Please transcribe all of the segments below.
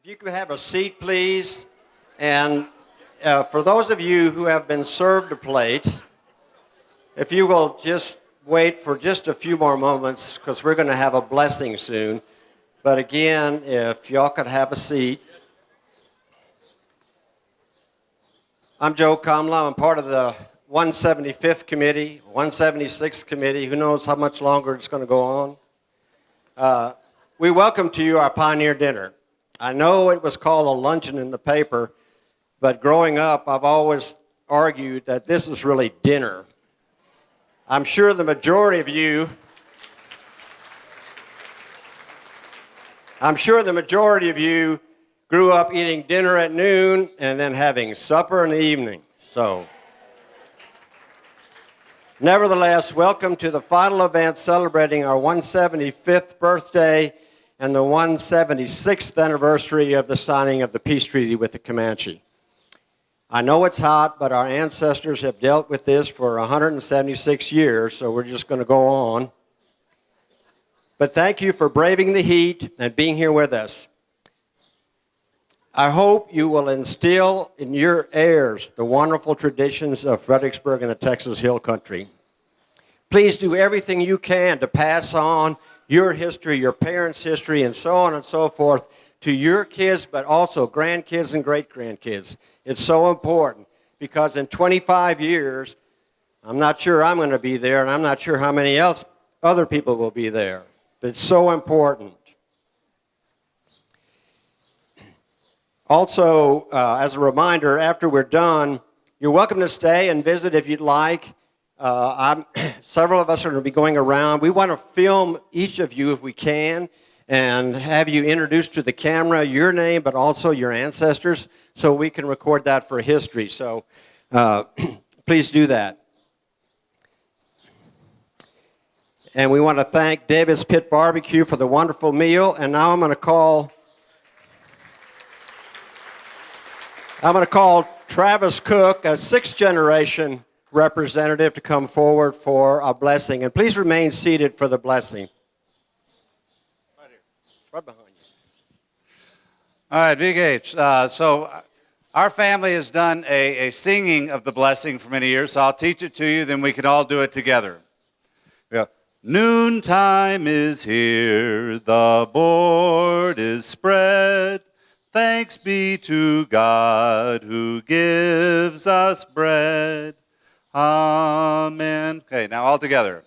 If you could have a seat, please. And for those of you who have been served a plate, if you will just wait for just a few more moments, because we're going to have a blessing soon. But again, if y'all could have a seat. I'm Joe Kammlah. I'm part of the 175th committee, 176th committee. Who knows how much longer it's going to go on. We welcome to you our Pioneer Dinner. I know it was called a luncheon in the paper, but growing up, I've always argued that this is really dinner. I'm sure the majority of you grew up eating dinner at noon and then having supper in the evening. So, nevertheless, welcome to the final event celebrating our 175th birthday and the 176th anniversary of the signing of the peace treaty with the Comanche. I know it's hot, but our ancestors have dealt with this for 176 years, so we're just going to go on. But thank you for braving the heat and being here with us. I hope you will instill in your heirs the wonderful traditions of Fredericksburg and the Texas Hill Country. Please do everything you can to pass on your history, your parents' history, and so on and so forth to your kids, but also grandkids and great-grandkids. It's so important because in 25 years, I'm not sure I'm going to be there, and I'm not sure how many other people will be there. But it's so important. Also, as a reminder, after we're done, you're welcome to stay and visit if you'd like. Several of us are going to be going around. We want to film each of you if we can and have you introduced to the camera, your name, but also your ancestors, so we can record that for history. So please do that. And we want to thank David's Pit Barbecue for the wonderful meal. And now I'm going to call Travis Koock, a sixth-generation representative, to come forward for a blessing. And please remain seated for the blessing. Right here, right behind you. All right, Big H. So our family has done a singing of the blessing for many years, so I'll teach it to you, then we can all do it together. Yeah. Noontime is here, the board is spread. Thanks be to God who gives us bread. Amen. Okay, now all together.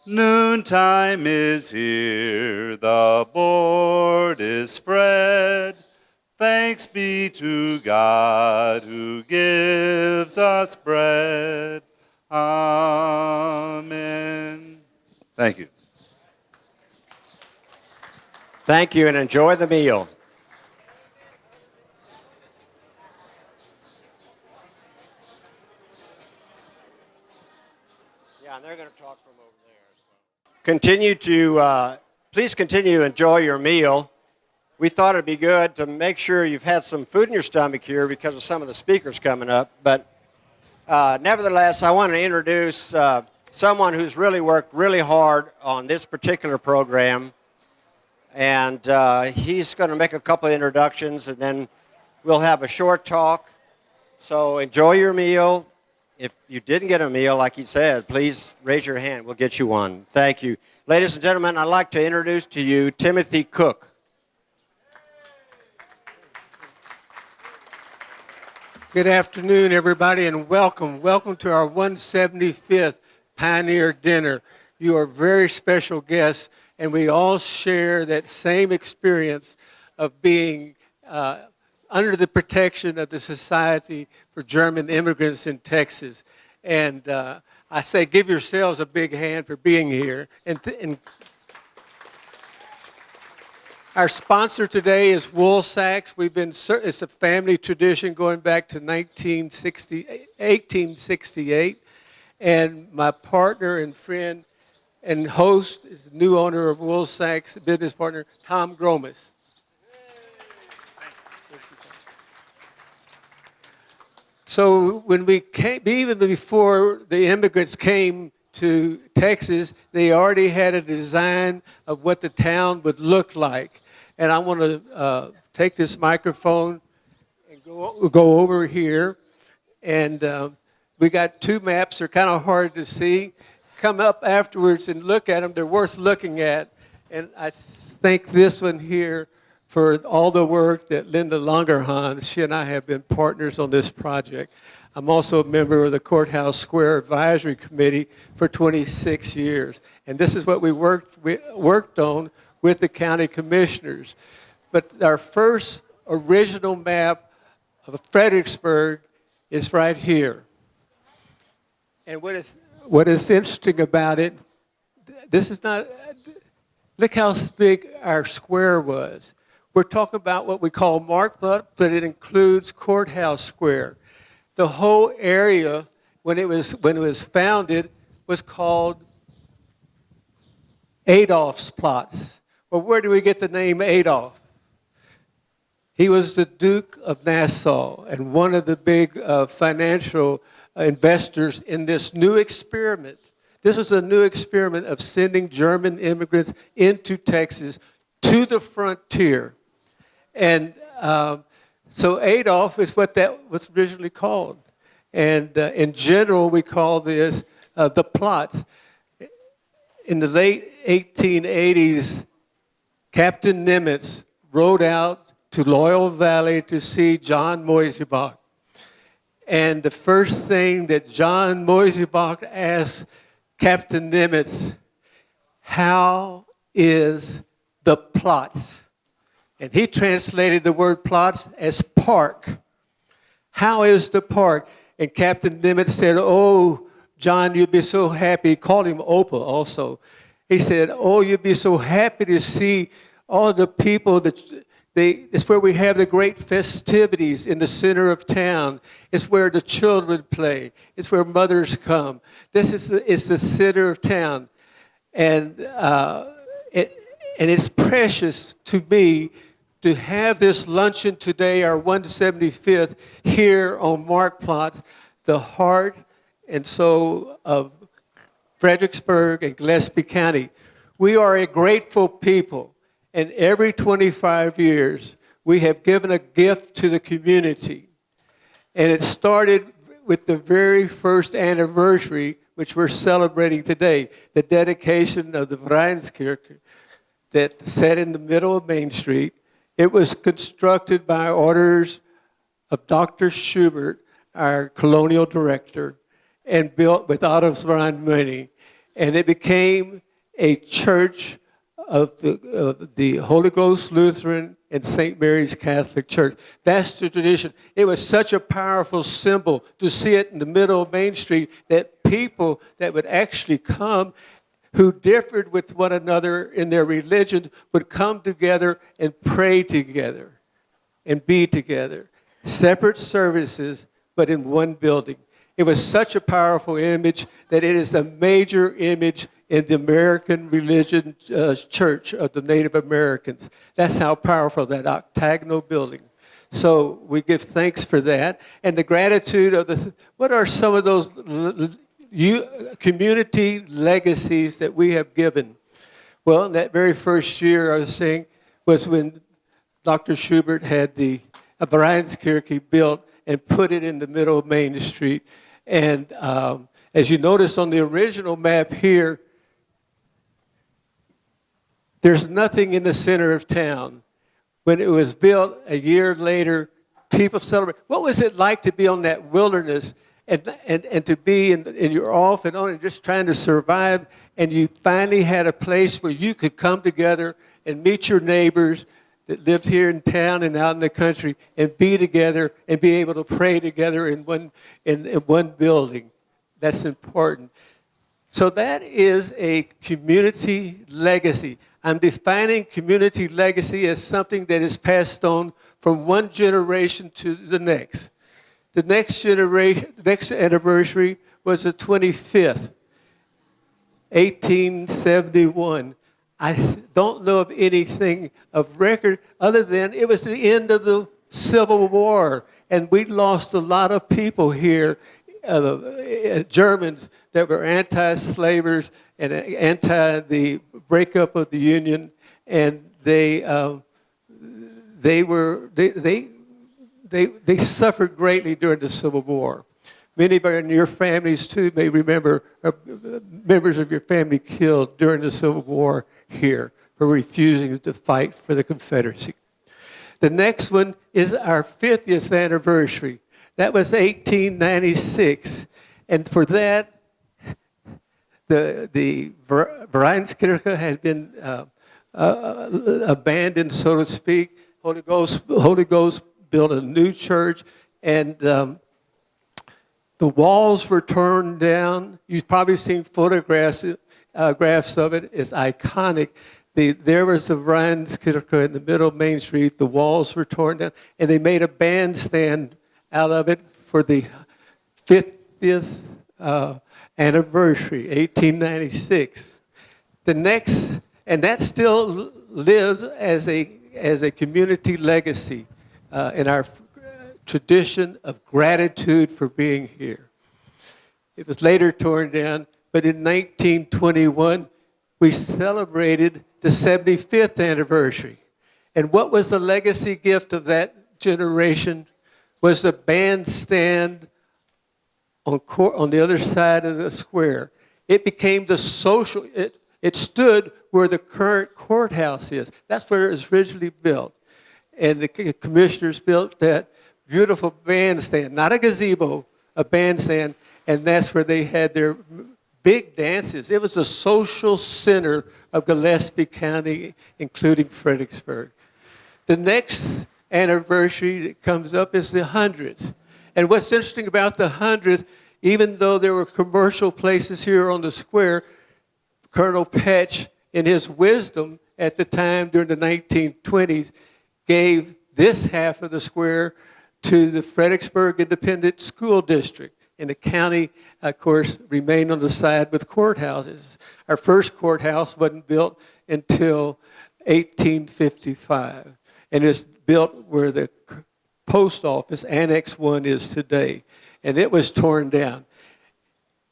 Noontime is here, the board is spread. Thanks be to God who gives us bread. Amen. Thank you. Thank you, and enjoy the meal. Yeah, and they're going to talk from over there. So. Please continue to enjoy your meal. We thought it'd be good to make sure you've had some food in your stomach here because of some of the speakers coming up. But nevertheless, I want to introduce someone who's really worked really hard on this particular program. And he's going to make a couple of introductions, and then we'll have a short talk. So enjoy your meal. If you didn't get a meal, like he said, please raise your hand. We'll get you one. Thank you. Ladies and gentlemen, I'd like to introduce to you Timothy Koock. Good afternoon, everybody, and welcome. Welcome to our 175th Pioneer Dinner. You are very special guests, and we all share that same experience of being under the protection of the Society for German Immigrants in Texas. And I say give yourselves a big hand for being here. And our sponsor today is Woolsacks. It's a family tradition going back to 1868. And my partner and friend and host is the new owner of Woolsacks, business partner, Tom Gromas. So when we came, even before the immigrants came to Texas, they already had a design of what the town would look like. And I want to take this microphone and go over here. And we got two maps. They're kind of hard to see. Come up afterwards and look at them. They're worth looking at. And I thank this one here for all the work that Linda Longerhans, she and I have been partners on this project. I'm also a member of the Courthouse Square Advisory Committee for 26 years. And this is what we worked on with the county commissioners. But our first original map of Fredericksburg is right here. And what is interesting about it, this is not, look how big our square was. We're talking about what we call Marktplatz, but it includes Courthouse Square. The whole area, when it was founded, was called Adolfsplatz. Well, where do we get the name Adolf? He was the Duke of Nassau and one of the big financial investors in this new experiment. This is a new experiment of sending German immigrants into Texas to the frontier. And so Adolf is what that was originally called. And in general, we call this the plots. In the late 1880s, Captain Nimitz rode out to Loyal Valley to see John Moisebach. And the first thing that John Moisebach asked Captain Nimitz, how is the plots? And he translated the word plots as park. How is the park? And Captain Nimitz said, oh, John, you'd be so happy. He called him Opa also. He said, oh, you'd be so happy to see all the people it's where we have the great festivities in the center of town. It's where the children play. It's where mothers come. It's the center of town. And it's precious to me to have this luncheon today, our 175th, here on Marktplatz, the heart and soul of Fredericksburg and Gillespie County. We are a grateful people. And every 25 years, we have given a gift to the community. And it started with the very first anniversary, which we're celebrating today, the dedication of the Vereinskirche that sat in the middle of Main Street. It was constructed by orders of Dr. Schubert, our colonial director, and built with Adolfsverein money. And it became a church of the Holy Ghost Lutheran and St. Mary's Catholic Church. That's the tradition. It was such a powerful symbol to see it in the middle of Main Street that people that would actually come who differed with one another in their religion would come together and pray together and be together. Separate services, but in one building. It was such a powerful image that it is a major image in the American religion church of the Native Americans. That's how powerful that octagonal building. So we give thanks for that. And the gratitude of what are some of those community legacies that we have given? Well, in that very first year, I was saying, was when Dr. Schubert had the Vereinskirche built and put it in the middle of Main Street. And as you notice on the original map here, there's nothing in the center of town. When it was built a year later, people celebrate. What was it like to be on that wilderness and to be and you're off and on and just trying to survive, and you finally had a place where you could come together and meet your neighbors that lived here in town and out in the country and be together and be able to pray together in one building. That's important. So that is a community legacy. I'm defining community legacy as something that is passed on from one generation to the next. The next anniversary was the 25th, 1871. I don't know of anything of record other than it was the end of the Civil War, and we lost a lot of people here, Germans that were anti-slavers and anti the breakup of the Union, and they they suffered greatly during the Civil War. Many of your families, too, may remember members of your family killed during the Civil War here for refusing to fight for the Confederacy. The next one is our 50th anniversary. That was 1896. And for that, the Vereinskirche had been abandoned, so to speak. Holy Ghost built a new church, and the walls were torn down. You've probably seen photographs of it. It's iconic. There was the Vereinskirche in the middle of Main Street. The walls were torn down, and they made a bandstand out of it for the 50th anniversary, 1896. The next, and that still lives as a community legacy in our tradition of gratitude for being here. It was later torn down, but in 1921, we celebrated the 75th anniversary. And what was the legacy gift of that generation? Was the bandstand on the other side of the square. It became the social, it stood where the current courthouse is. That's where it was originally built. And the commissioners built that beautiful bandstand, not a gazebo, a bandstand, and that's where they had their big dances. It was a social center of Gillespie County, including Fredericksburg. The next anniversary that comes up is the 100th. And what's interesting about the 100th, even though there were commercial places here on the square, Colonel Petch, in his wisdom at the time during the 1920s, gave this half of the square to the Fredericksburg Independent School District. And the county, of course, remained on the side with courthouses. Our first courthouse wasn't built until 1855. And it's built where the post office, Annex 1, is today. And it was torn down.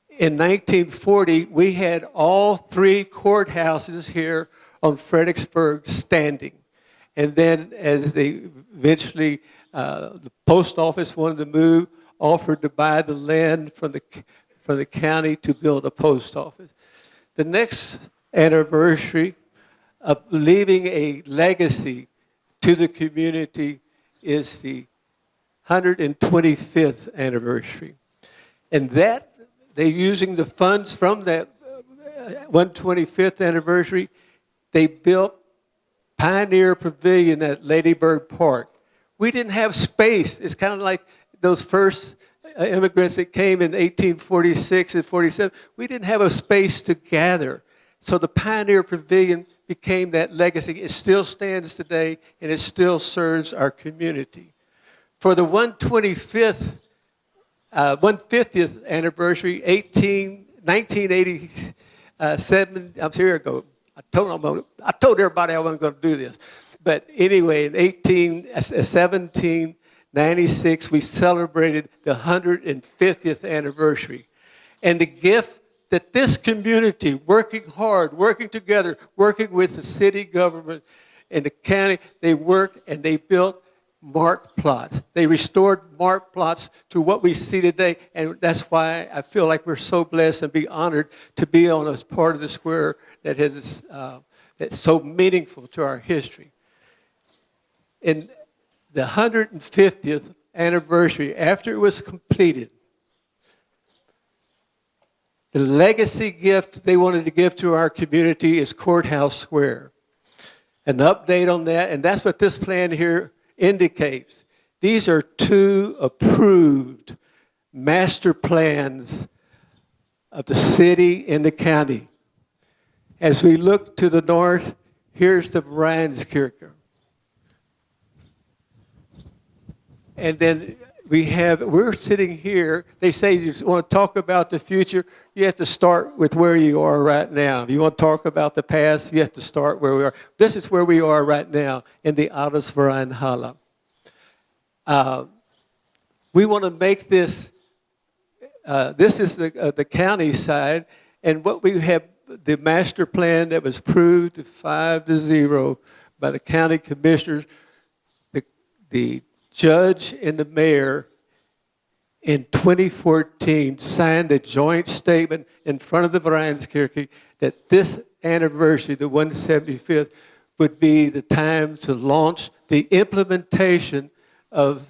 In 1940, we had all three courthouses here on Fredericksburg standing. And then as they eventually, the post office wanted to move, offered to buy the land from the county to build a post office. The next anniversary of leaving a legacy to the community is the 125th anniversary. And that, they're using the funds from that 125th anniversary, they built Pioneer Pavilion at Ladybird Park. We didn't have space. It's kind of like those first immigrants that came in 1846 and 47. We didn't have a space to gather. So the Pioneer Pavilion became that legacy. It still stands today, and it still serves our community. For the 150th anniversary, 1987, I'm here I go. I told everybody I wasn't going to do this. But anyway, in 1796, we celebrated the 150th anniversary. And the gift that this community, working hard, working together, working with the city government and the county, they worked and they built Marktplatz. They restored Marktplatz to what we see today, and that's why I feel like we're so blessed and be honored to be on a part of the square that has that's so meaningful to our history. In the 150th anniversary, after it was completed, the legacy gift they wanted to give to our community is Courthouse Square. An update on that, and that's what this plan here indicates. These are two approved master plans of the city and the county. As we look to the north, here's the Vereinskirche. And then we're sitting here. They say you want to talk about the future, you have to start with where you are right now. If you want to talk about the past, you have to start where we are. This is where we are right now in the Altersvereinhalle. We want to make this, this is the county side, and what we have, the master plan that was approved 5-0 by the county commissioners, the judge and the mayor in 2014 signed a joint statement in front of the Vereinskirche that this anniversary, the 175th, would be the time to launch the implementation of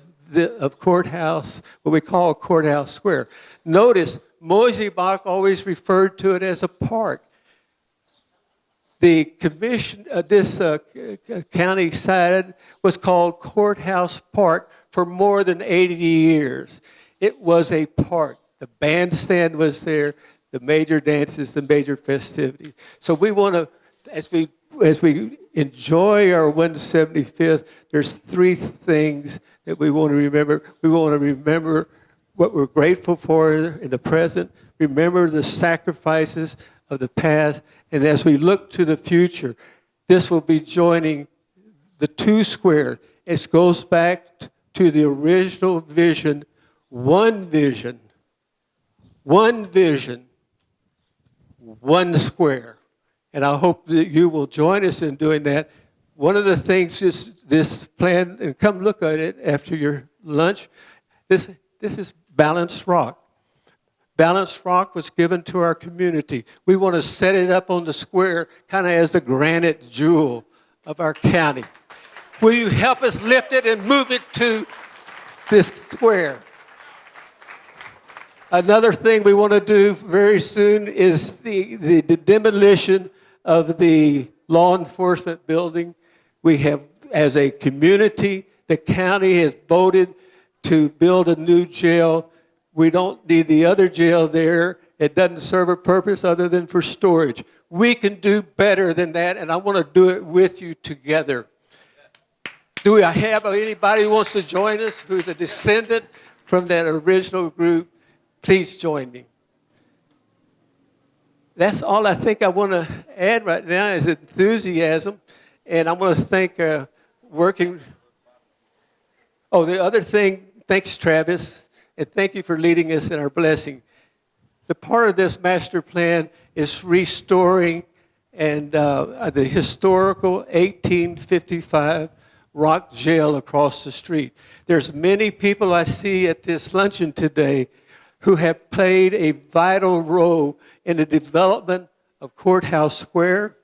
Courthouse, what we call Courthouse Square. Notice, Moshe Bach always referred to it as a park. The commission, this county side was called Courthouse Park for more than 80 years. It was a park. The bandstand was there, the major dances, the major festivities. So we want to, as we enjoy our 175th, there's three things that we want to remember. We want to remember what we're grateful for in the present, remember the sacrifices of the past, and as we look to the future, this will be joining the two squares. It goes back to the original vision, one vision, one square. And I hope that you will join us in doing that. One of the things this plan, and come look at it after your lunch, this is Balanced Rock. Balanced Rock was given to our community. We want to set it up on the square kind of as the granite jewel of our county. Will you help us lift it and move it to this square? Another thing we want to do very soon is the demolition of the law enforcement building. We have, as a community, the county has voted to build a new jail. We don't need the other jail there. It doesn't serve a purpose other than for storage. We can do better than that, and I want to do it with you together. Do I have anybody who wants to join us who's a descendant from that original group? Please join me. That's all I think I want to add right now is enthusiasm, and I want to thank working. Oh, the other thing, thanks, Travis. And thank you for leading us in our blessing. The part of this master plan is restoring and the historical 1855 Rock Jail across the street. There's many people I see at this luncheon today who have played a vital role in the development of Courthouse Square,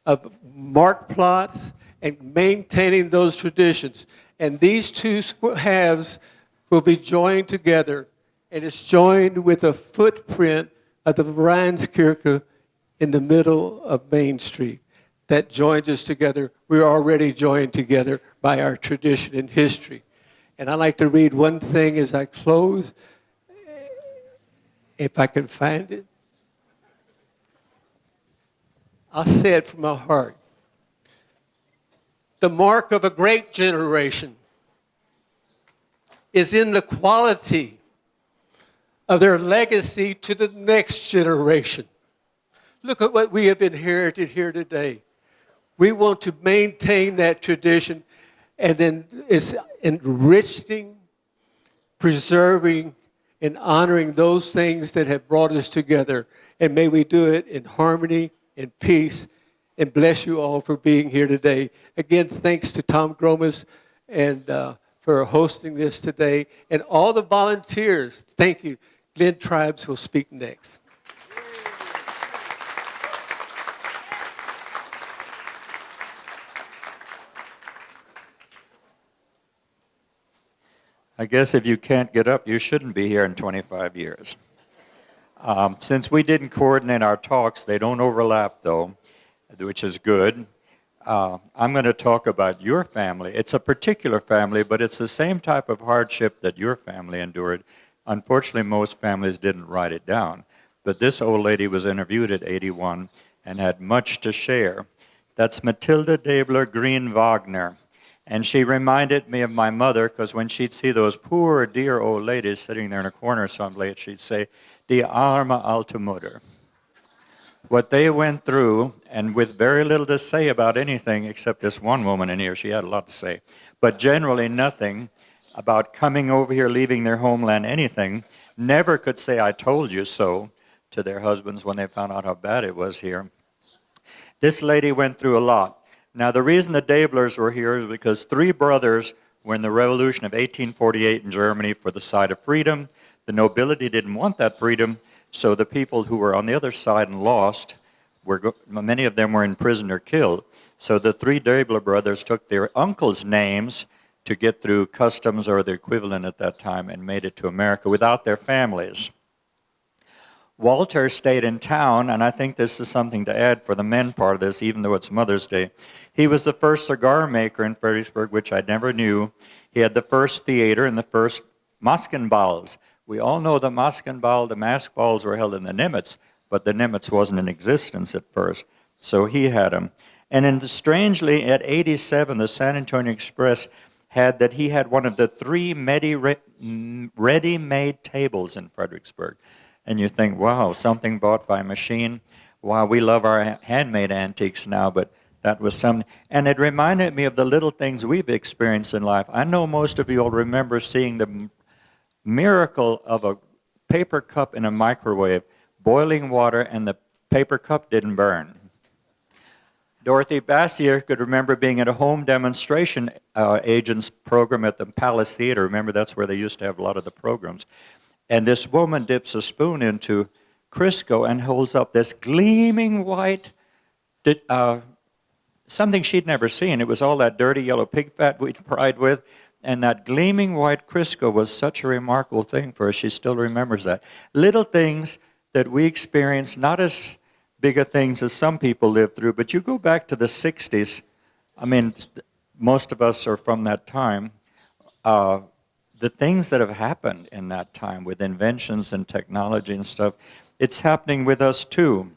of Marktplatz, and maintaining those traditions. And these two halves will be joined together, and it's joined with a footprint of the Vereinskirche in the middle of Main Street. That joins us together. We're already joined together by our tradition and history. And I'd like to read one thing as I close, if I can find it. I'll say it from my heart. The mark of a great generation is in the quality of their legacy to the next generation. Look at what we have inherited here today. We want to maintain that tradition, and then it's enriching, preserving, and honoring those things that have brought us together. And may we do it in harmony, in peace, and bless you all for being here today. Again, thanks to Tom Gromas and for hosting this today. And all the volunteers, thank you. Glen Treibs will speak next. I guess if you can't get up, you shouldn't be here in 25 years. Since we didn't coordinate our talks, they don't overlap, though, which is good. I'm going to talk about your family. It's a particular family, but it's the same type of hardship that your family endured. Unfortunately, most families didn't write it down. But this old lady was interviewed at 81 and had much to share. That's Matilda Dabler Green Wagner. And she reminded me of my mother, because when she'd see those poor, dear old ladies sitting there in a corner someplace, she'd say, "Die arme alte Mutter." What they went through, and with very little to say about anything, except this one woman in here, she had a lot to say, but generally nothing about coming over here, leaving their homeland, anything, never could say, "I told you so," to their husbands when they found out how bad it was here. This lady went through a lot. Now, the reason the Dablers were here is because three brothers were in the revolution of 1848 in Germany for the side of freedom. The nobility didn't want that freedom, so the people who were on the other side and lost, many of them were in prison or killed. So the three Döbler brothers took their uncles' names to get through customs or the equivalent at that time and made it to America without their families. Walter stayed in town, and I think this is something to add for the men part of this, even though it's Mother's Day. He was the first cigar maker in Fredericksburg, which I never knew. He had the first theater and the first Maskenballs. We all know the Maskenball, the mask balls were held in the Nimitz, but the Nimitz wasn't in existence at first, so he had them. And strangely, at 87, the San Antonio Express he had one of the three ready-made tables in Fredericksburg. And you think, wow, something bought by machine. Wow, we love our handmade antiques now, but that was something. And it reminded me of the little things we've experienced in life. I know most of you will remember seeing the miracle of a paper cup in a microwave, boiling water, and the paper cup didn't burn. Dorothy Bassier could remember being at a home demonstration agents program at the Palace Theater. Remember, that's where they used to have a lot of the programs. And this woman dips a spoon into Crisco and holds up this gleaming white, something she'd never seen. It was all that dirty yellow pig fat we'd fried with. And that gleaming white Crisco was such a remarkable thing for her. She still remembers that. Little things that we experience, not as big a things as some people lived through, but you go back to the 60s. I mean, most of us are from that time. The things that have happened in that time with inventions and technology and stuff, it's happening with us too.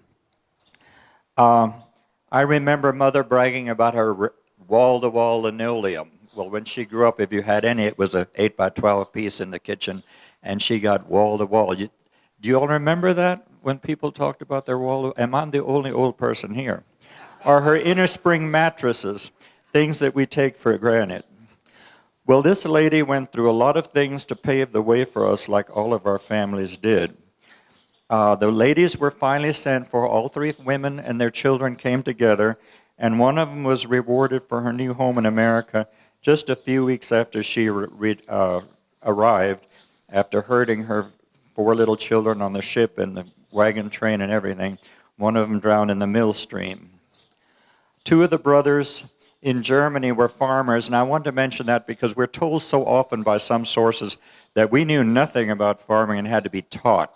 I remember Mother bragging about her wall-to-wall linoleum. Well, when she grew up, if you had any, it was an 8x12 piece in the kitchen, and she got wall-to-wall. Do you all remember that when people talked about their wall? Am I the only old person here? Or her inner spring mattresses, things that we take for granted. Well, this lady went through a lot of things to pave the way for us, like all of our families did. The ladies were finally sent for. All three women and their children came together, and one of them was rewarded for her new home in America just a few weeks after she arrived, after herding her 4 little children on the ship and the wagon train and everything. One of them drowned in the mill stream. 2 of the brothers in Germany were farmers, and I want to mention that because we're told so often by some sources that we knew nothing about farming and had to be taught.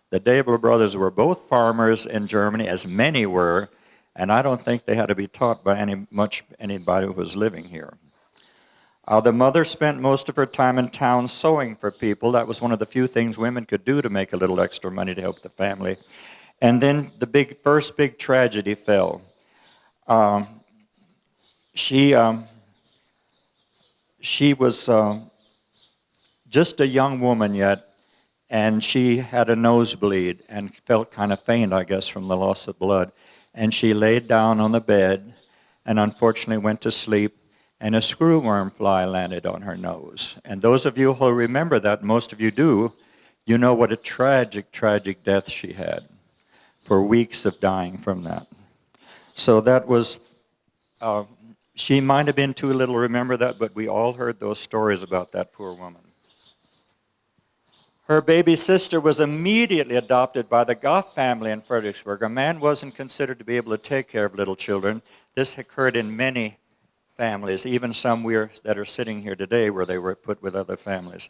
The Döbler brothers were both farmers in Germany, as many were, and I don't think they had to be taught by anybody who was living here. The mother spent most of her time in town sewing for people. That was one of the few things women could do to make a little extra money to help the family. And then the first big tragedy fell. She was just a young woman yet, and she had a nosebleed and felt kind of faint, I guess, from the loss of blood. And she laid down on the bed and unfortunately went to sleep, and a screwworm fly landed on her nose. And those of you who remember that, most of you do, you know what a tragic, tragic death she had, for weeks of dying from that. So that was... she might have been too little to remember that, but we all heard those stories about that poor woman. Her baby sister was immediately adopted by the Goff family in Fredericksburg. A man wasn't considered to be able to take care of little children. This occurred in many families, even some that are sitting here today where they were put with other families.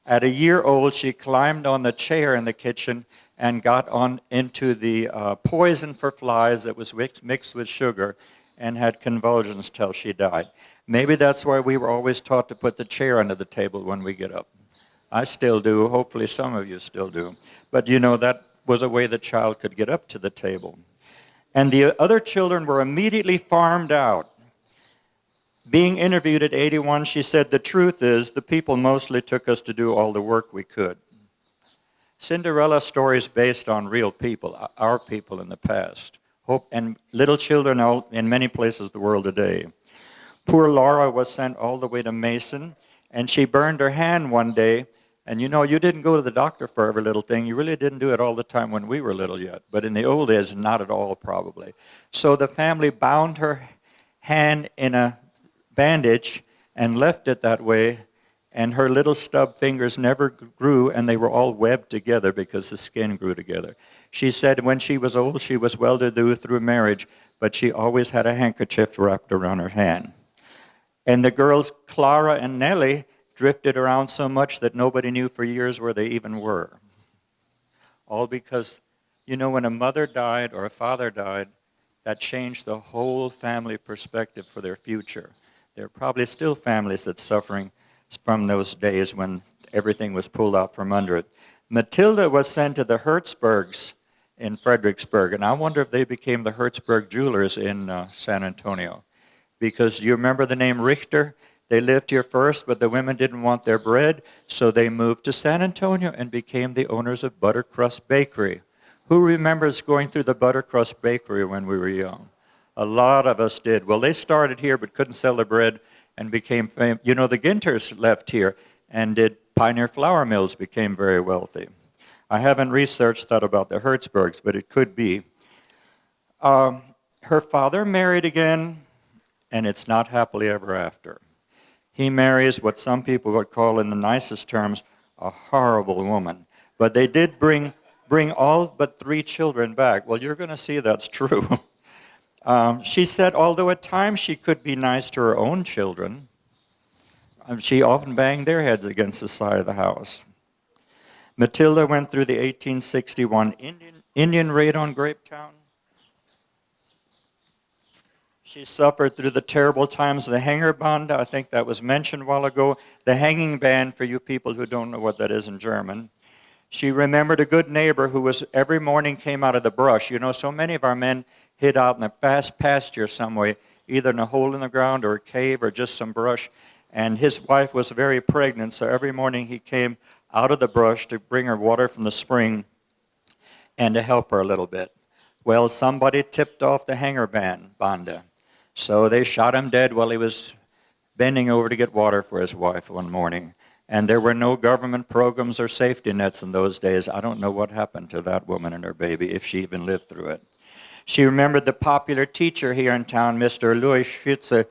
At a year old, she climbed on the chair in the kitchen and got into the poison for flies that was mixed with sugar, and had convulsions till she died. Maybe that's why we were always taught to put the chair under the table when we get up. I still do. Hopefully some of you still do. But you know, that was a way the child could get up to the table. And the other children were immediately farmed out. Being interviewed at 81, she said, "The truth is, the people mostly took us to do all the work we could." Cinderella stories based on real people, our people in the past. Hope and little children out in many places of the world today. Poor Laura was sent all the way to Mason, and she burned her hand one day. And you know, you didn't go to the doctor for every little thing. You really didn't do it all the time when we were little yet. But in the old days, not at all probably. So the family bound her hand in a bandage, and left it that way, and her little stub fingers never grew, and they were all webbed together because the skin grew together. She said when she was old, she was well-to-do through marriage, but she always had a handkerchief wrapped around her hand. And the girls, Clara and Nellie, drifted around so much that nobody knew for years where they even were. All because, you know, when a mother died or a father died, that changed the whole family perspective for their future. There are probably still families that's suffering from those days when everything was pulled out from under it. Matilda was sent to the Hertzbergs in Fredericksburg, and I wonder if they became the Hertzberg jewelers in San Antonio. Because you remember the name Richter? They lived here first, but the women didn't want their bread, so they moved to San Antonio and became the owners of Buttercrust Bakery. Who remembers going through the Buttercrust Bakery when we were young? A lot of us did. Well, they started here but couldn't sell the bread and became famous. You know, the Ginters left here and did Pioneer Flour Mills, became very wealthy. I haven't researched that about the Hertzbergs, but it could be. Her father married again, and it's not happily ever after. He marries what some people would call, in the nicest terms, a horrible woman. But they did bring all but 3 children back. Well, you're going to see that's true. She said, although at times she could be nice to her own children, she often banged their heads against the side of the house. Matilda went through the 1861 Indian raid on Grapetown. She suffered through the terrible times of the hanger band. I think that was mentioned a while ago. The hanging ban, for you people who don't know what that is in German. She remembered a good neighbor who was every morning came out of the brush. You know, so many of our men hid out in a vast pasture some way, either in a hole in the ground or a cave or just some brush. And his wife was very pregnant, so every morning he came out of the brush to bring her water from the spring and to help her a little bit. Well, somebody tipped off the hanger banda. So they shot him dead while he was bending over to get water for his wife one morning. And there were no government programs or safety nets in those days. I don't know what happened to that woman and her baby, if she even lived through it. She remembered the popular teacher here in town, Mr. Louis Schütze,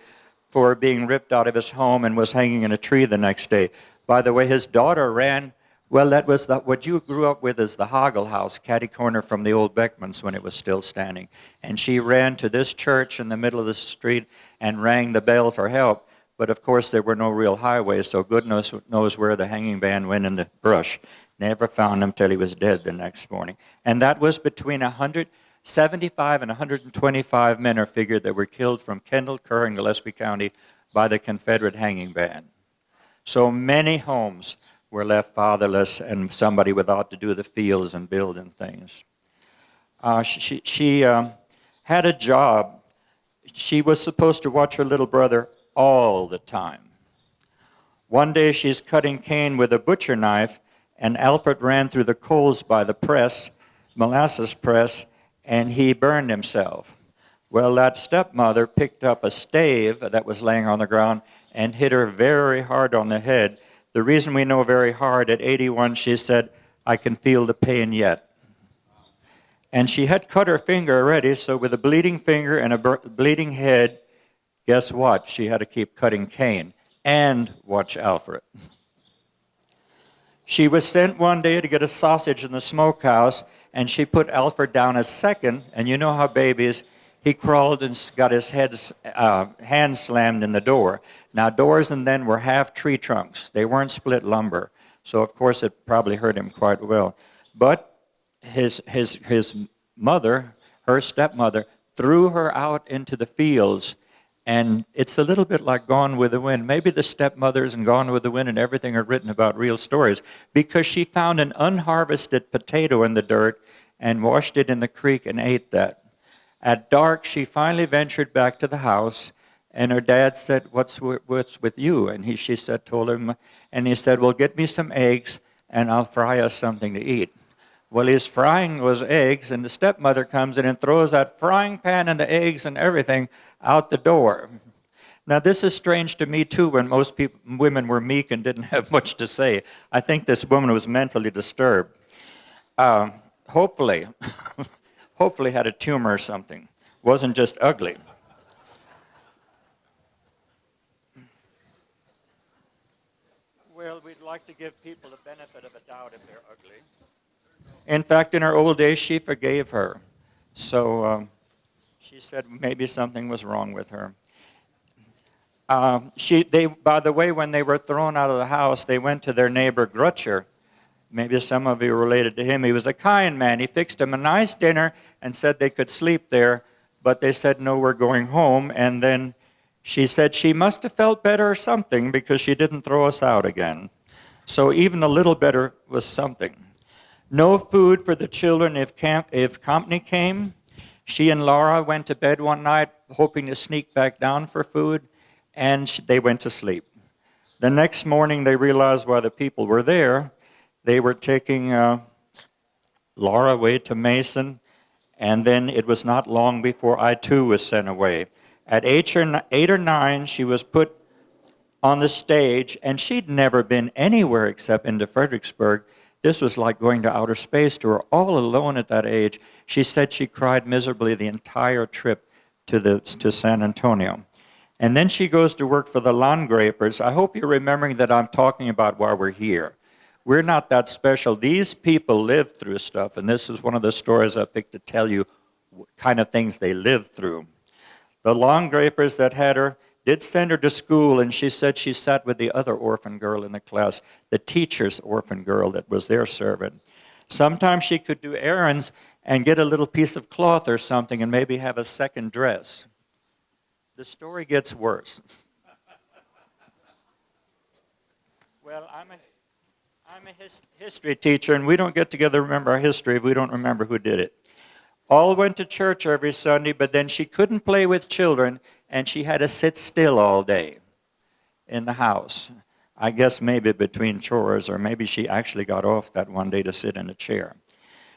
for being ripped out of his home and was hanging in a tree the next day. By the way, his daughter ran, well, that was what you grew up with as the Hoggle House, catty corner from the old Beckmans when it was still standing. And she ran to this church in the middle of the street and rang the bell for help. But of course, there were no real highways, so goodness knows where the hanging man went in the brush. Never found him till he was dead the next morning. And that was between 175 and 125 men are figured that were killed from Kendall, Kerr, and Gillespie County by the Confederate hanging band. So many homes were left fatherless and somebody without to do the fields and building things. She had a job. She was supposed to watch her little brother all the time. One day she's cutting cane with a butcher knife, and Alfred ran through the coals by the press, molasses press, and he burned himself. Well, that stepmother picked up a stave that was laying on the ground and hit her very hard on the head. The reason we know very hard, at 81, she said, I can feel the pain yet. And she had cut her finger already, so with a bleeding finger and a bleeding head, guess what? She had to keep cutting cane and watch Alfred. She was sent one day to get a sausage in the smokehouse, and she put Alfred down as second, and you know how babies, he crawled and got his hand slammed in the door. Now, doors and then were half tree trunks. They weren't split lumber. So, of course, it probably hurt him quite well. But his mother, her stepmother, threw her out into the fields. And it's a little bit like Gone with the Wind. Maybe the stepmothers and Gone with the Wind and everything are written about real stories, because she found an unharvested potato in the dirt and washed it in the creek and ate that. At dark, she finally ventured back to the house, and her dad said, what's with you? And she told him, and he said, well, get me some eggs, and I'll fry us something to eat. Well, he's frying those eggs, and the stepmother comes in and throws that frying pan and the eggs and everything out the door. Now, this is strange to me, too, when most women were meek and didn't have much to say. I think this woman was mentally disturbed. Hopefully had a tumor or something. Wasn't just ugly. like to give people the benefit of a doubt if they're ugly. In fact, in her old days, she forgave her. So she said maybe something was wrong with her. By the way, when they were thrown out of the house, they went to their neighbor Grutcher. Maybe some of you are related to him. He was a kind man. He fixed them a nice dinner and said they could sleep there, but they said, no, we're going home. And then she said she must have felt better or something because she didn't throw us out again. So even a little better was something. No food for the children if company came. She and Laura went to bed one night hoping to sneak back down for food, and they went to sleep. The next morning they realized why the people were there. They were taking Laura away to Mason, and then it was not long before I too was sent away. At 8 or 9, she was put on the stage, and she'd never been anywhere except into Fredericksburg. This was like going to outer space to her, all alone at that age. She said she cried miserably the entire trip to San Antonio. And then she goes to work for the Landgrapers. I hope you're remembering that I'm talking about why we're here. We're not that special. These people lived through stuff, and this is one of the stories I picked to tell you what kind of things they lived through. The Landgrapers that had her did send her to school, and she said she sat with the other orphan girl in the class, the teacher's orphan girl that was their servant. Sometimes she could do errands and get a little piece of cloth or something and maybe have a second dress. The story gets worse. Well, I'm a history teacher, and we don't get together to remember our history if we don't remember who did it. All went to church every Sunday, but then she couldn't play with children, and she had to sit still all day in the house. I guess maybe between chores, or maybe she actually got off that one day to sit in a chair.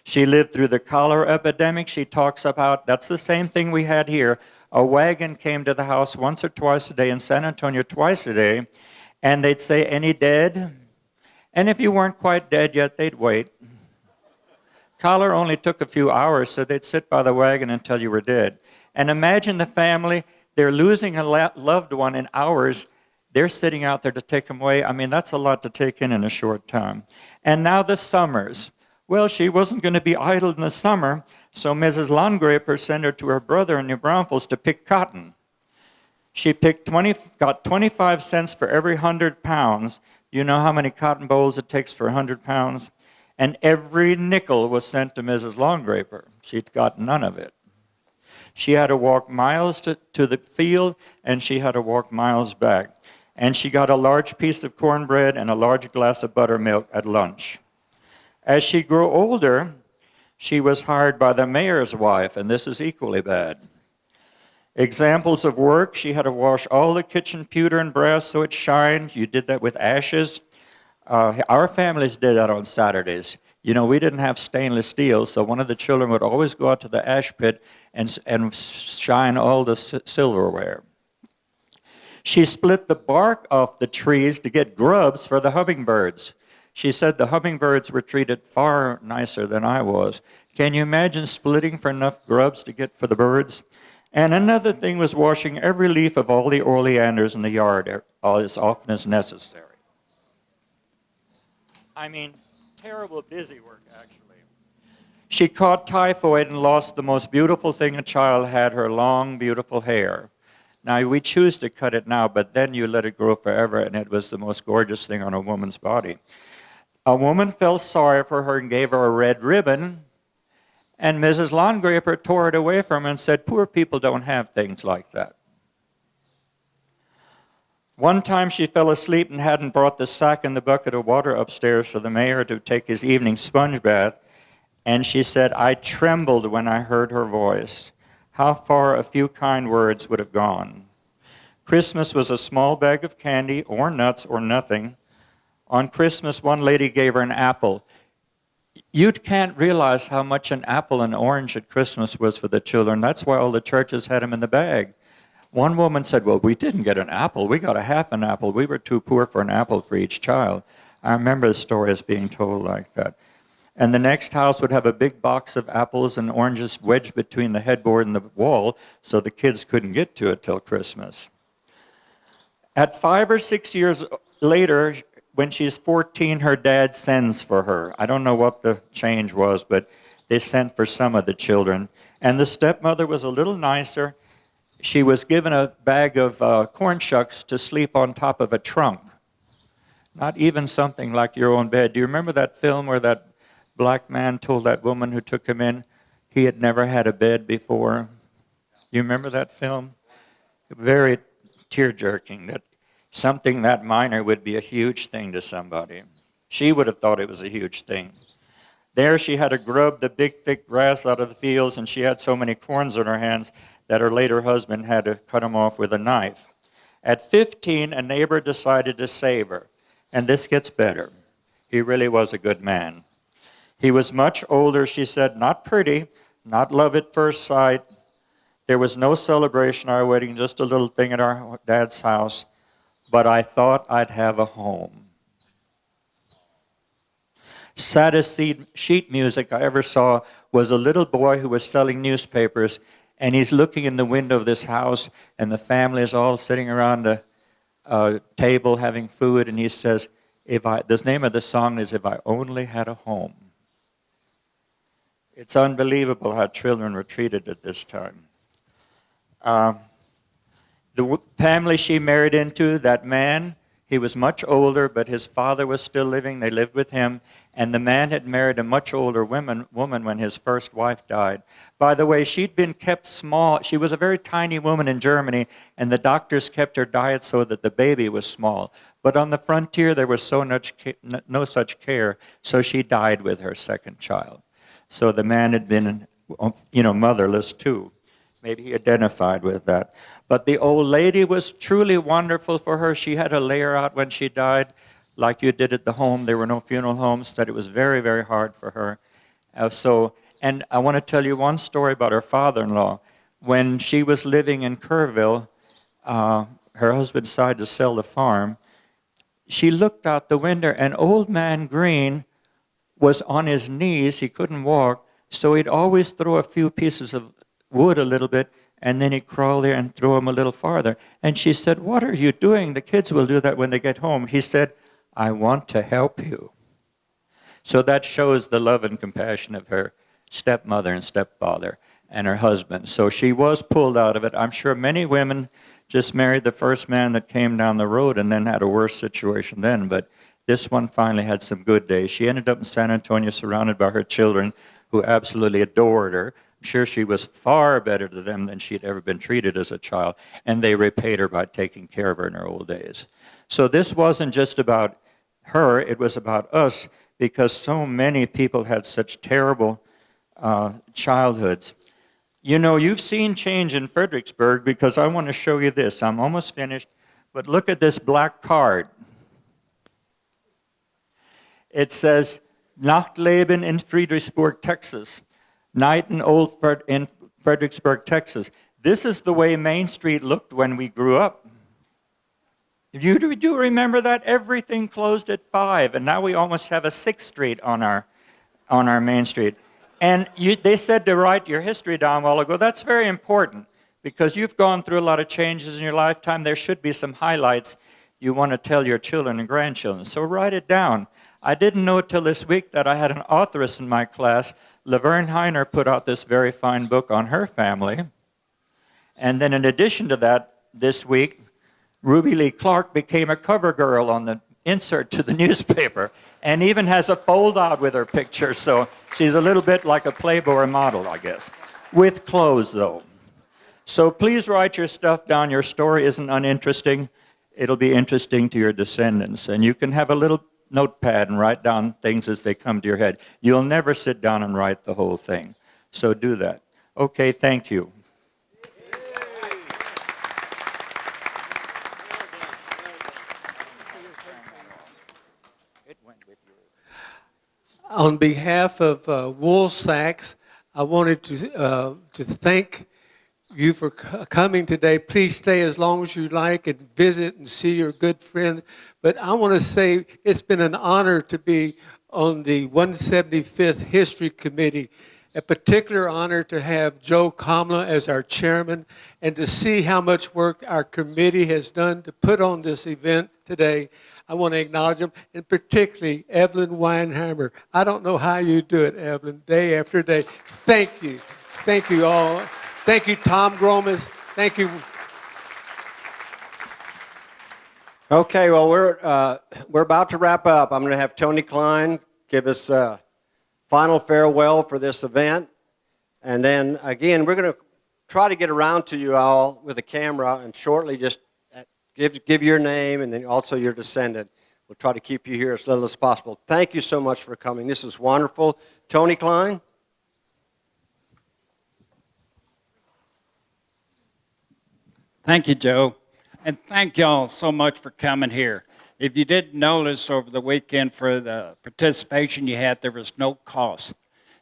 She lived through the cholera epidemic. She talks about, that's the same thing we had here. A wagon came to the house once or twice a day, in San Antonio twice a day, and they'd say, any dead? And if you weren't quite dead yet, they'd wait. Cholera only took a few hours, so they'd sit by the wagon until you were dead. And imagine the family, they're losing a loved one in hours. They're sitting out there to take them away. I mean, that's a lot to take in a short time. And now the summers. Well, she wasn't going to be idle in the summer, so Mrs. Landgraper sent her to her brother in New Braunfels to pick cotton. She got 25 cents for every 100 pounds. Do you know how many cotton bolls it takes for 100 pounds? And every nickel was sent to Mrs. Landgraper. She'd got none of it. She had to walk miles to the field, and she had to walk miles back. And she got a large piece of cornbread and a large glass of buttermilk at lunch. As she grew older, she was hired by the mayor's wife, and this is equally bad. Examples of work: she had to wash all the kitchen pewter and brass so it shined. You did that with ashes. Our families did that on Saturdays. You know, we didn't have stainless steel, so one of the children would always go out to the ash pit and shine all the silverware. She split the bark off the trees to get grubs for the hummingbirds. She said the hummingbirds were treated far nicer than I was. Can you imagine splitting for enough grubs to get for the birds? And another thing was washing every leaf of all the oleanders in the yard as often as necessary. I mean, terrible busy work, actually. She caught typhoid and lost the most beautiful thing a child had, her long, beautiful hair. Now, we choose to cut it now, but then you let it grow forever, and it was the most gorgeous thing on a woman's body. A woman felt sorry for her and gave her a red ribbon, and Mrs. Landgraper tore it away from her and said, poor people don't have things like that. One time she fell asleep and hadn't brought the sack and the bucket of water upstairs for the mayor to take his evening sponge bath, and she said, I trembled when I heard her voice. How far a few kind words would have gone. Christmas was a small bag of candy or nuts or nothing. On Christmas, one lady gave her an apple. You can't realize how much an apple and orange at Christmas was for the children. That's why all the churches had them in the bag. One woman said, well, we didn't get an apple. We got a half an apple. We were too poor for an apple for each child. I remember the story as being told like that. And the next house would have a big box of apples and oranges wedged between the headboard and the wall so the kids couldn't get to it till Christmas. At 5 or 6 years later, when she's 14, her dad sends for her. I don't know what the change was, but they sent for some of the children. And the stepmother was a little nicer. She was given a bag of corn shucks to sleep on top of a trunk. Not even something like your own bed. Do you remember that film where that black man told that woman who took him in he had never had a bed before? You remember that film? Very tear-jerking, that something that minor would be a huge thing to somebody. She would have thought it was a huge thing. There she had to grub the big, thick grass out of the fields, and she had so many corns in her hands that her later husband had to cut them off with a knife. At 15, a neighbor decided to save her. And this gets better. He really was a good man. He was much older, she said, not pretty, not love at first sight. There was no celebration at our wedding, just a little thing at our dad's house. But I thought I'd have a home. Saddest sheet music I ever saw was a little boy who was selling newspapers, and he's looking in the window of this house, and the family is all sitting around the table having food, and he says, the name of the song is If I Only Had a Home. It's unbelievable how children were treated at this time. The family she married into, that man, he was much older, but his father was still living. They lived with him. And the man had married a much older woman when his first wife died. By the way, she'd been kept small. She was a very tiny woman in Germany, and the doctors kept her diet so that the baby was small. But on the frontier, there was no such care, so she died with her second child. So the man had been, motherless too. Maybe he identified with that. But the old lady was truly wonderful for her. She had to lay her out when she died, like you did at the home. There were no funeral homes, that it was very, very hard for her. And I want to tell you one story about her father-in-law. When she was living in Kerrville, her husband decided to sell the farm. She looked out the window, and old man Green was on his knees. He couldn't walk, so he'd always throw a few pieces of wood a little bit, and then he'd crawl there and throw them a little farther. And she said, "What are you doing? The kids will do that when they get home." He said, "I want to help you." So that shows the love and compassion of her stepmother and stepfather and her husband. So she was pulled out of it. I'm sure many women just married the first man that came down the road and then had a worse situation then. But this one finally had some good days. She ended up in San Antonio surrounded by her children who absolutely adored her. I'm sure she was far better to them than she'd ever been treated as a child. And they repaid her by taking care of her in her old days. So this wasn't just about her, it was about us, because so many people had such terrible childhoods. You know, you've seen change in Fredericksburg, because I want to show you this. I'm almost finished, but look at this black card. It says, Nachtleben in Fredericksburg, Texas. Night in in Fredericksburg, Texas. This is the way Main Street looked when we grew up. You do remember that? Everything closed at 5, and now we almost have a 6th Street on our Main Street. And they said to write your history down a while ago. That's very important, because you've gone through a lot of changes in your lifetime. There should be some highlights you want to tell your children and grandchildren. So write it down. I didn't know till this week that I had an authoress in my class. Laverne Heiner put out this very fine book on her family. And then in addition to that, this week, Ruby Lee Clark became a cover girl on the insert to the newspaper, and even has a fold-out with her picture, so she's a little bit like a Playboy model, I guess, with clothes, though. So please write your stuff down. Your story isn't uninteresting. It'll be interesting to your descendants, and you can have a little notepad and write down things as they come to your head. You'll never sit down and write the whole thing, so do that. Okay, thank you. On behalf of Woolsacks, I wanted to thank you for coming today. Please stay as long as you like and visit and see your good friends. But I want to say it's been an honor to be on the 175th History Committee. A particular honor to have Joe Kammlah as our chairman, and to see how much work our committee has done to put on this event today. I want to acknowledge them, and particularly Evelyn Weinheimer. I don't know how you do it, Evelyn, day after day. Thank you. Thank you all. Thank you, Tom Gromas. Thank you. Okay, well, we're about to wrap up. I'm going to have Tony Klein give us a final farewell for this event. And then, again, we're going to try to get around to you all with a camera and shortly just give your name and then also your descendant. We'll try to keep you here as little as possible. Thank you so much for coming. This is wonderful. Tony Klein? Thank you, Joe. And thank y'all so much for coming here. If you didn't notice over the weekend for the participation you had, there was no cost.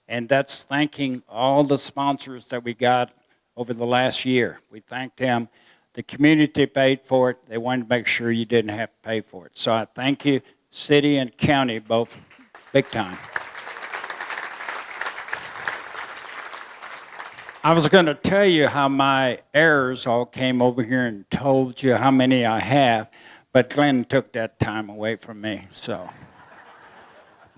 And that's thanking all the sponsors that we got over the last year. We thank them. The community paid for it. They wanted to make sure you didn't have to pay for it. So I thank you, city and county, both big time. I was going to tell you how my heirs all came over here and told you how many I have, but Glenn took that time away from me. So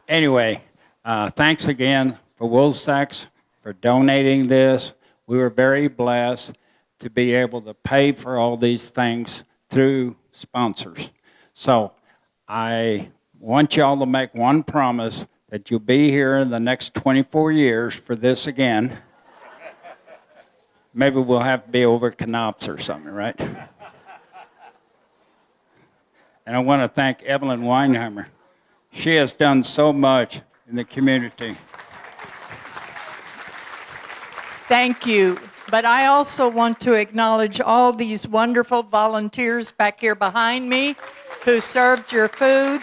anyway, thanks again for Woolstacks for donating this. We were very blessed to be able to pay for all these things through sponsors. So I want y'all to make one promise that you'll be here in the next 24 years for this again. Maybe we'll have to be over Knops or something, right? And I want to thank Evelyn Weinheimer. She has done so much in the community. Thank you. But I also want to acknowledge all these wonderful volunteers back here behind me who served your food.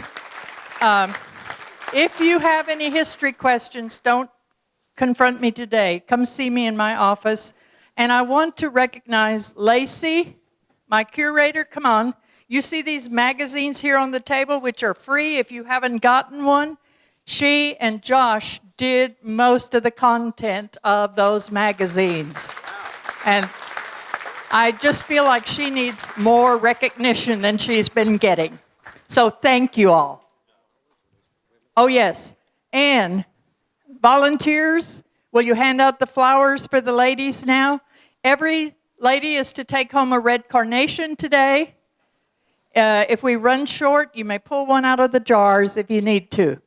If you have any history questions, don't confront me today. Come see me in my office. And I want to recognize Lacey, my curator. Come on. You see these magazines here on the table, which are free if you haven't gotten one? She and Josh did most of the content of those magazines. And I just feel like she needs more recognition than she's been getting. So thank you all. Oh, yes. And volunteers, will you hand out the flowers for the ladies now? Every lady is to take home a red carnation today. If we run short, you may pull one out of the jars if you need to.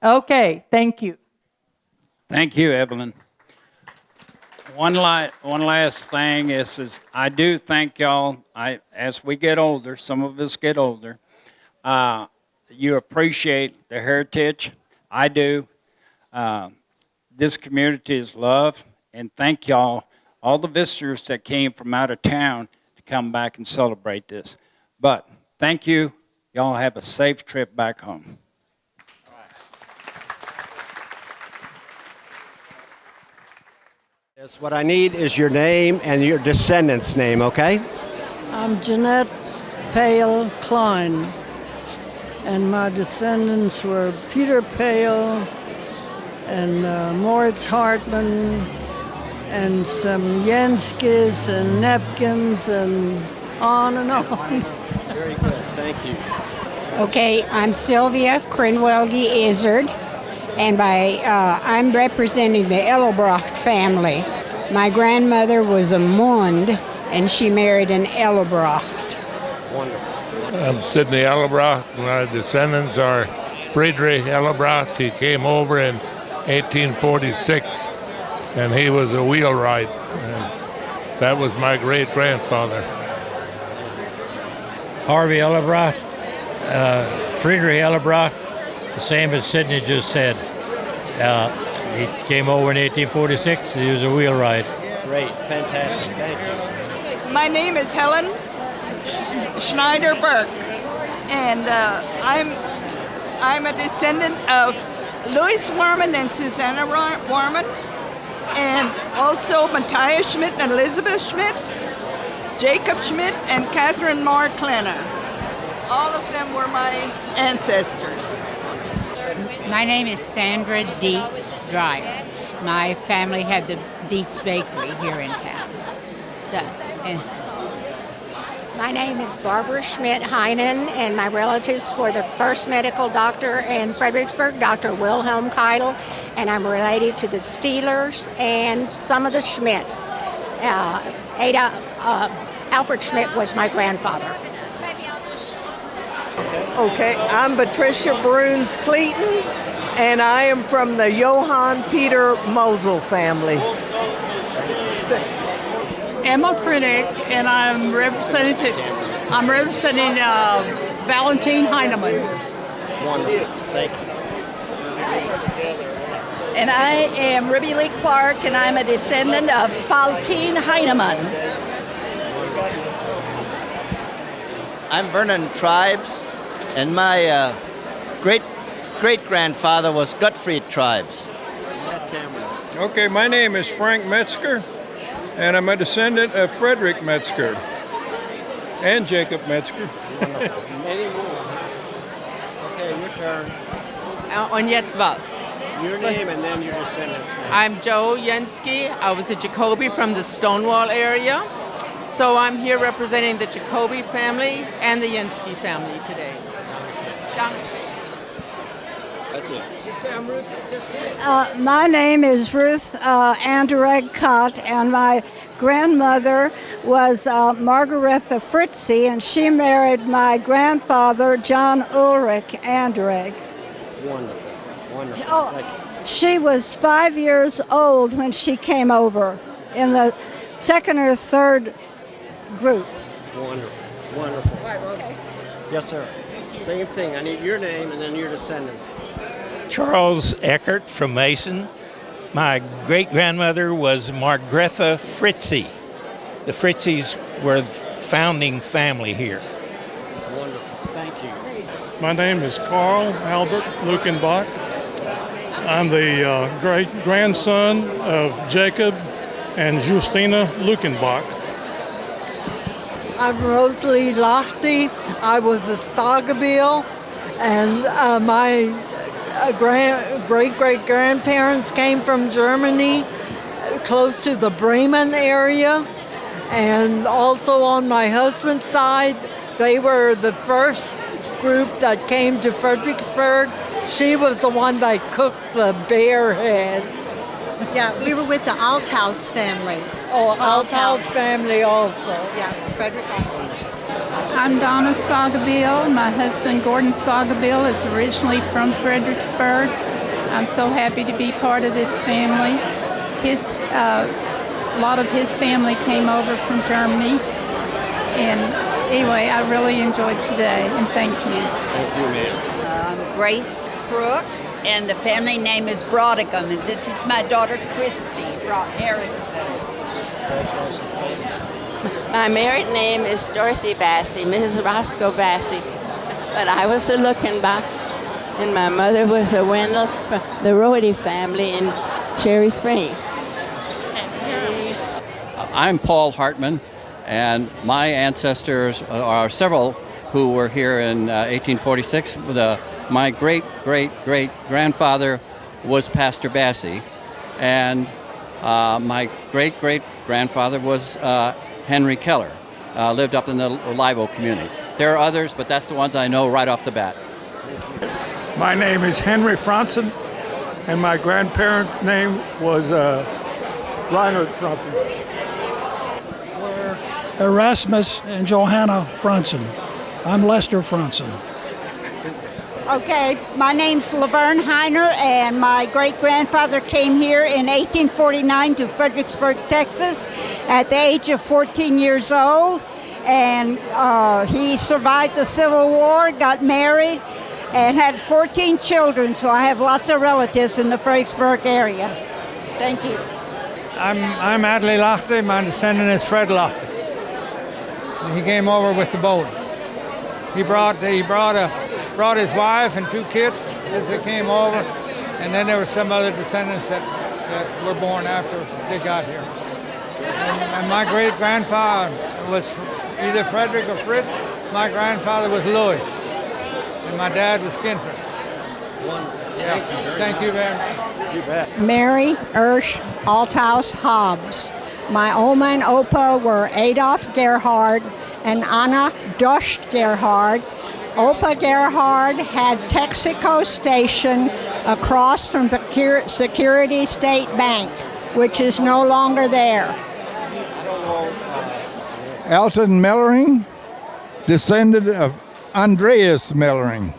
Okay, thank you. Thank you, Evelyn. One last thing is I do thank y'all. As we get older, some of us get older, you appreciate the heritage. I do. This community is loved, and thank y'all, all the visitors that came from out of town to come back and celebrate this. But thank you. Y'all have a safe trip back home. Yes, what I need is your name and your descendant's name, okay? I'm Jeanette Pale Klein, and my descendants were Peter Pale and Moritz Hartman and some Yenskis and Nepkins and on and on. Very good, thank you. Okay, I'm Sylvia Krenwelge Izzard, and I'm representing the Ellebrocht family. My grandmother was a Mund, and she married an Ellebrocht. Wonderful. I'm Sidney Ellebrocht, and our descendants are Friedrich Ellebrocht. He came over in 1846, and he was a wheelwright. And that was my great-grandfather. Harvey Ellebrocht, Friedrich Ellebrocht, the same as Sidney just said. He came over in 1846. He was a wheelwright. Great, fantastic, thank you. My name is Helen Schneider-Burke, and I'm a descendant of Louis Warman and Susanna Warman, and also Matthias Schmidt and Elizabeth Schmidt, Jacob Schmidt and Catherine Moore Klenner. All of them were my ancestors. My name is Sandra Dietz Dreyer. My family had the Dietz Bakery here in town. So, My name is Barbara Schmidt-Heinen, and my relatives were the first medical doctor in Fredericksburg, Dr. Wilhelm Keitel, and I'm related to the Steelers and some of the Schmidts. Alfred Schmidt was my grandfather. Okay, I'm Patricia Bruns Cleaton, and I am from the Johann Peter Mosel family. Emma Krennick, and I'm representing Valentine Heinemann. Wonderful. Thank you. And I am Ribby Lee Clark, and I'm a descendant of Valentine Heinemann. I'm Vernon Treibs, and my great-grandfather was Gottfried Treibs. Okay, my name is Frank Metzger, and I'm a descendant of Frederick Metzger and Jacob Metzger. Any more? Okay, your turn. Und jetzt was? Your name and then your descendants' name. I'm Joe Yensky. I was a Jacoby from the Stonewall area. So I'm here representing the Jacoby family and the Yensky family today. Dankeschön. My name is Ruth Anderegg Cott, and my grandmother was Margaretha Fritzi, and she married my grandfather, John Ulrich Anderegg. Wonderful. Wonderful. Oh, Thank you. she was 5 years old when she came over in the second or third group. Wonderful. Wonderful. Yes, sir. Same thing. I need your name and then your descendants. Charles Eckert from Mason. My great-grandmother was Margretha Fritzi. The Fritzis were the founding family here. Wonderful. Thank you. My name is Carl Albert Lukenbach. I'm the great-grandson of Jacob and Justina Lukenbach. I'm Rosalie Lachte. I was a Saugerbill, and my great-great-grandparents came from Germany, close to the Bremen area. And also on my husband's side, they were the first group that came to Fredericksburg. She was the one that cooked the bear head. Yeah, we were with the Althaus family. Oh, Althaus family also. Yeah, Frederick. I'm Donna Saugerbill. My husband, Gordon Saugerbill, is originally from Fredericksburg. I'm so happy to be part of this family. A lot of his family came over from Germany. And anyway, I really enjoyed today, and thank you. Thank you, ma'am. I'm Grace Crook, and the family name is Brodicum, and this is my daughter, Christy Erickson. My married name is Dorothy Bassey, Mrs. Roscoe Bassey, but I was a Luckenbach, and my mother was a Wendell from the Rohde family in Cherry Spring. I'm Paul Hartman, and my ancestors are several who were here in 1846. My great-great-great-grandfather was Pastor Bassey, and my great-great-grandfather was Henry Keller, lived up in the Live community. There are others, but that's the ones I know right off the bat. My name is Henry Franzen, and my grandparents' name was Reinhard Franzen. Erasmus and Johanna Franzen. I'm Lester Franzen. Okay, my name's Laverne Heiner, and my great-grandfather came here in 1849 to Fredericksburg, Texas, at the age of 14 years old, and he survived the Civil War, got married, and had 14 children, so I have lots of relatives in the Fredericksburg area. Thank you. I'm Adley Lachte. My descendant is Fred Lachte. He came over with the boat. He brought his wife and 2 kids as they came over, and then there were some other descendants that were born after they got here. And my great-grandfather was either Frederick or Fritz. My grandfather was Louis, and my dad was Ginter. Yeah. Thank you very much. You bet. Mary Ersch Althaus Hobbs. My Oma and Opa were Adolf Gerhard and Anna Dosch Gerhard. Opa Gerhard had Texaco Station across from Security State Bank, which is no longer there. Alton Mellering, descendant of Andreas Mellering.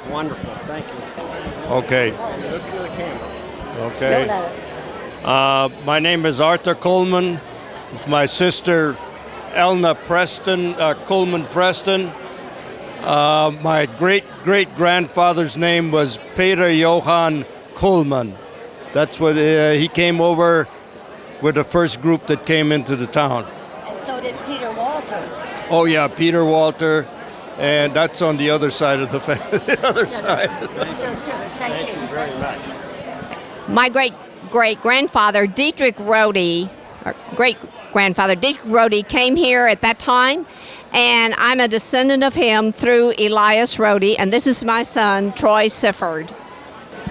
Wonderful, thank you. Okay. Look into the camera. Okay. My name is Arthur Coleman. It's my sister Elna Preston, Coleman Preston. My great-great-grandfather's name was Peter Johann Coleman. That's what he came over with the first group that came into the town. And so did Peter Walter. Oh yeah, Peter Walter, and that's on the other side of the family. The other side. Thank you very much. My great-great-grandfather, Dietrich Rode, or great-grandfather Dietrich Rode, came here at that time, and I'm a descendant of him through Elias Rode, and this is my son, Troy Sifford.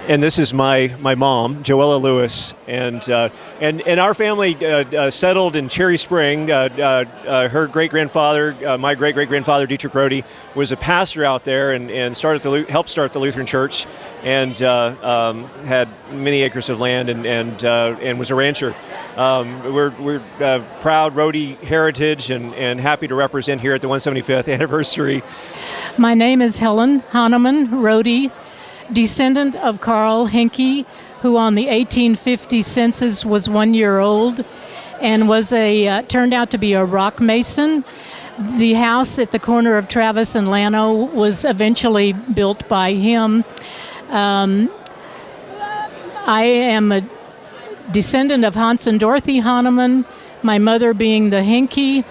And this is my mom, Joella Lewis, and our family settled in Cherry Spring. Her great-grandfather, my great-great-grandfather Dietrich Rode, was a pastor out there and helped start the Lutheran Church, and had many acres of land and was a rancher. We're proud Rode heritage and happy to represent here at the 175th anniversary. My name is Helen Hahnemann Rode, descendant of Carl Henke, who on the 1850 census was 1 year old and was turned out to be a rock mason. The house at the corner of Travis and Llano was eventually built by him. I am a descendant of Hans and Dorothy Hahnemann, my mother being the Henke.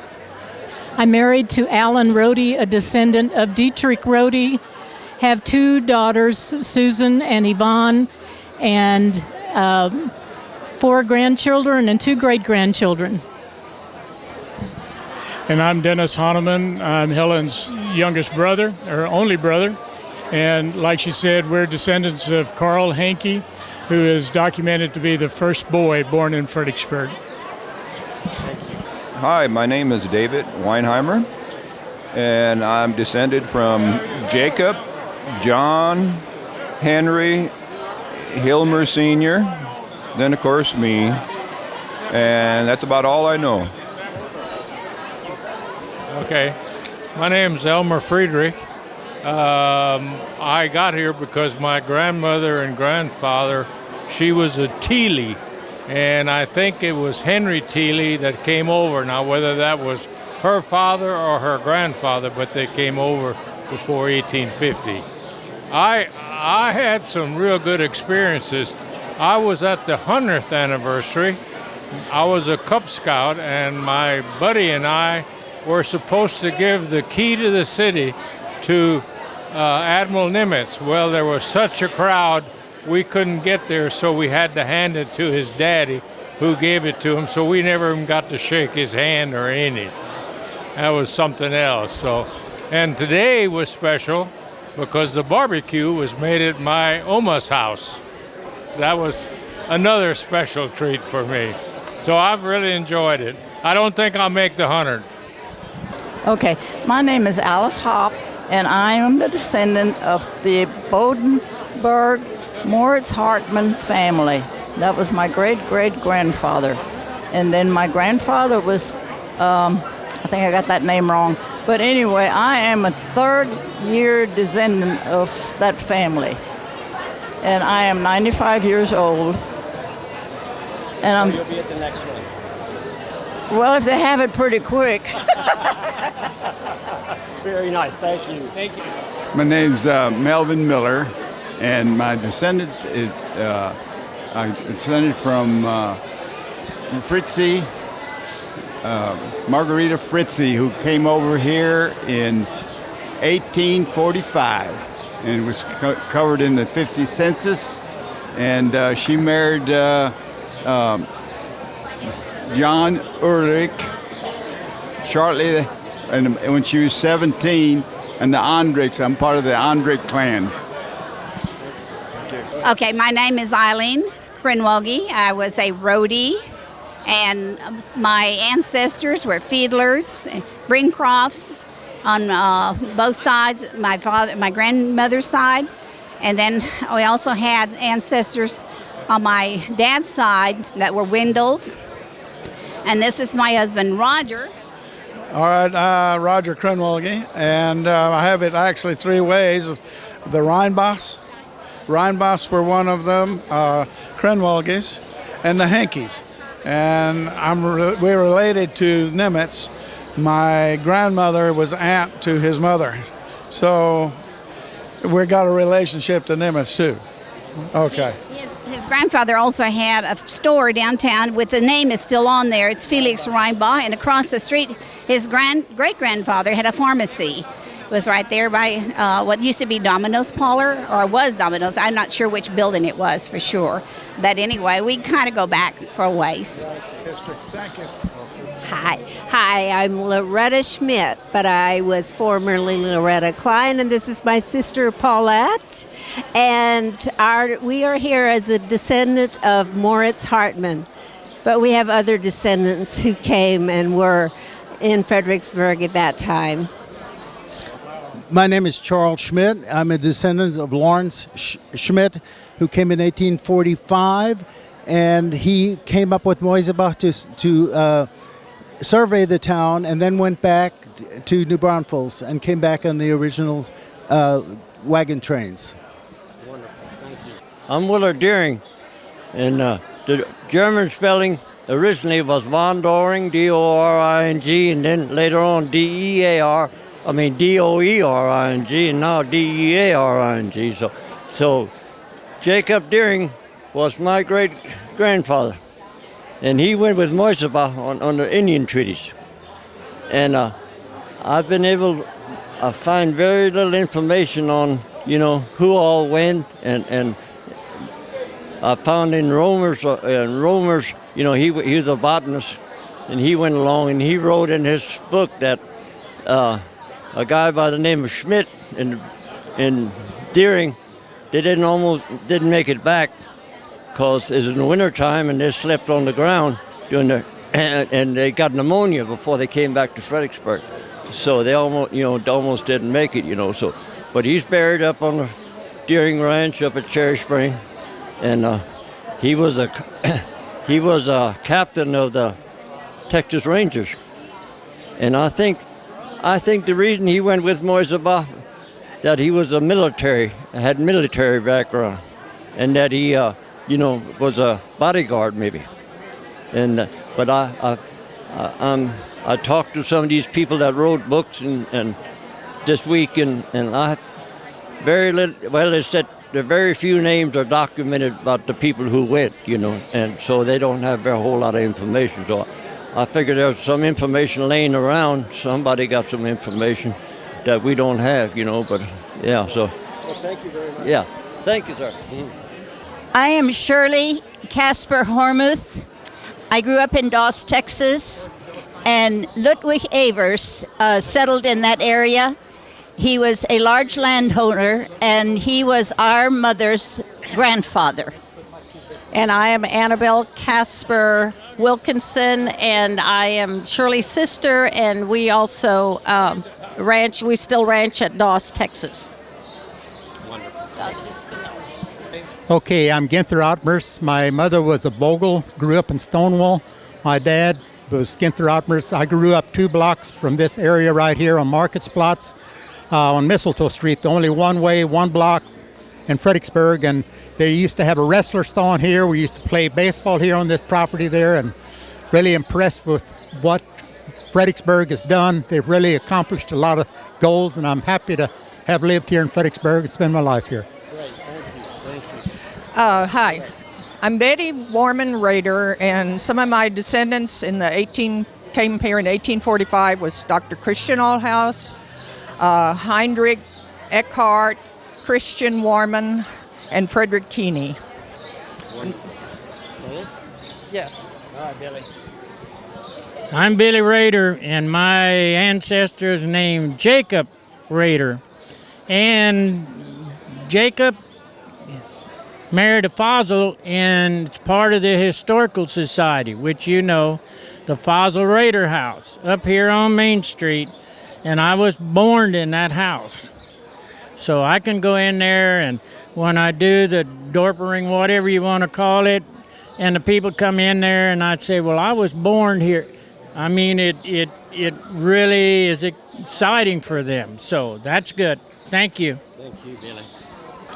I'm married to Alan Rode, a descendant of Dietrich Rode. Have two daughters, Susan and Yvonne, and 4 grandchildren and 2 great-grandchildren. And I'm Dennis Hahnemann. I'm Helen's youngest brother, her only brother. And like she said, we're descendants of Carl Henke, who is documented to be the first boy born in Fredericksburg. Hi, my name is David Weinheimer, and I'm descended from Jacob, John, Henry, Hilmer Sr., then of course me, and that's about all I know. Okay, my name's Elmer Friedrich. I got here because my grandmother and grandfather, she was a Thiele, and I think it was Henry Thiele that came over. Now, whether that was her father or her grandfather, but they came over before 1850. I had some real good experiences. I was at the 100th anniversary. I was a Cub Scout, and my buddy and I were supposed to give the key to the city to Admiral Nimitz. Well, there was such a crowd, we couldn't get there, so we had to hand it to his daddy, who gave it to him, so we never even got to shake his hand or anything. That was something else. And today was special because the barbecue was made at my Oma's house. That was another special treat for me. So I've really enjoyed it. I don't think I'll make the 100. Okay, my name is Alice Hopp, and I am the descendant of the Bodenberg Moritz Hartmann family. That was my great-great-grandfather. And then my grandfather was, I think I got that name wrong, but anyway, I am a 3rd-year descendant of that family. And I am 95 years old. And You'll be at the next one. Well, if they have it pretty quick. Very nice, thank you. Thank you. My name's Melvin Miller, and my descendant is I descended from Fritzie, Margarita Fritzie, who came over here in 1845 and was covered in the 50 census, and she married John Ulrich shortly when she was 17, and the Andrichs. I'm part of the Andrich clan. Okay, my name is Eileen Krenwelge. I was a roadie And my ancestors were Fiedlers, Brincrofts on both sides, my grandmother's side. And then we also had ancestors on my dad's side that were Wendels. And this is my husband, Roger. All right, Roger Krenwelge, and I have it actually three ways. The Rheinbachs were one of them, Krenwelges, and the Henkies. And we're related to Nimitz. My grandmother was aunt to his mother. So we got a relationship to Nimitz too. Okay. His grandfather also had a store downtown with the name is still on there. It's Felix Rheinbach, and across the street, his great-grandfather had a pharmacy. It was right there by what used to be Domino's Parlor, or was Domino's. I'm not sure which building it was for sure. But anyway, we kind of go back for a ways. Thank you. Hi, I'm Loretta Schmidt, but I was formerly Loretta Klein, and this is my sister Paulette. And we are here as a descendant of Moritz Hartmann, but we have other descendants who came and were in Fredericksburg at that time. My name is Charles Schmidt. I'm a descendant of Lawrence Schmidt, who came in 1845, and he came up with Moisebach to survey the town, and then went back to New Braunfels and came back on the original wagon trains. Wonderful, thank you. I'm Willard Deering, and the German spelling originally was Von Doering, D-O-R-I-N-G, and then later on D-O-E-R-I-N-G, and now D-E-A-R-I-N-G. So Jacob Deering was my great-grandfather. And he went with Moisebach on the Indian treaties. And I've been able to find very little information on, who all went. And I found in Romer's, he was a botanist, and he went along and he wrote in his book that a guy by the name of Schmidt and Deering, they didn't make it back. Because it was in the wintertime and they slept on the ground and they got pneumonia before they came back to Fredericksburg. So they almost didn't make it, So, but he's buried up on the Deering Ranch up at Cherry Spring, and he was a captain of the Texas Rangers. And I think the reason he went with Moisebach, that he was had military background, and that he was a bodyguard maybe. And but I talked to some of these people that wrote books and this week, and I very little. Well, they said there are very few names are documented about the people who went, and so they don't have a whole lot of information. So I figured there was some information laying around. Somebody got some information that we don't have, But yeah, so. Well, thank you very much. Yeah, thank you, sir. Mm-hmm. I am Shirley Casper Hormuth. I grew up in Doss, Texas, and Ludwig Evers settled in that area. He was a large landowner, and he was our mother's grandfather. And I am Annabelle Casper Wilkinson, and I am Shirley's sister, and we also we still ranch at Doss, Texas. Okay, I'm Ginther Ottmers. My mother was a Vogel, grew up in Stonewall. My dad was Ginther Ottmers. I grew up 2 blocks from this area right here on Marktplatz on Mistletoe Street, the only one block in Fredericksburg. And they used to have a wrestler stone here. We used to play baseball here on this property there, and really impressed with what Fredericksburg has done. They've really accomplished a lot of goals, and I'm happy to have lived here in Fredericksburg and spend my life here. Hi, I'm Betty Warman Rader, and some of my descendants came here in 1845 was Dr. Christian Allhouse, Heinrich Eckhart, Christian Warman, and Frederick Keeney. Yes. All right, Billy. I'm Billy Rader, and my ancestors named Jacob Rader. And Jacob married a Fossil, and it's part of the Historical Society, which you know, the Fossil Raider House up here on Main Street, and I was born in that house. So I can go in there, and when I do the dorpering, whatever you want to call it, and the people come in there, and I'd say, well, I was born here. I mean, it really is exciting for them. So that's good. Thank you. Thank you, Billy.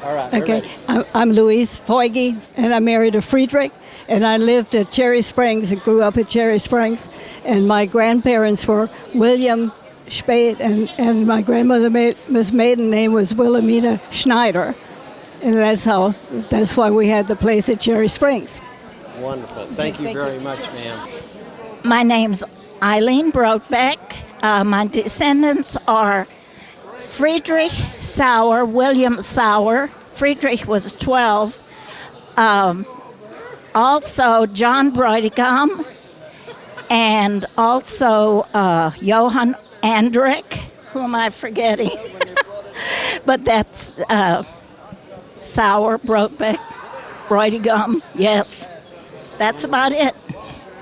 All right. we're Okay, ready. I'm Louise Feuge, and I married a Friedrich, and I lived at Cherry Springs and grew up at Cherry Springs. And my grandparents were William Spade, and my grandmother's maiden name was Wilhelmina Schneider, and that's why we had the place at Cherry Springs. Wonderful. Thank you very much, ma'am. My name's Eileen Brokeback. My descendants are Friedrich Sauer, William Sauer. Friedrich was 12. Also John Bräutigam, and also Johann Andrick, who am I forgetting? But that's Sauer, Bräutigam, yes. That's about it.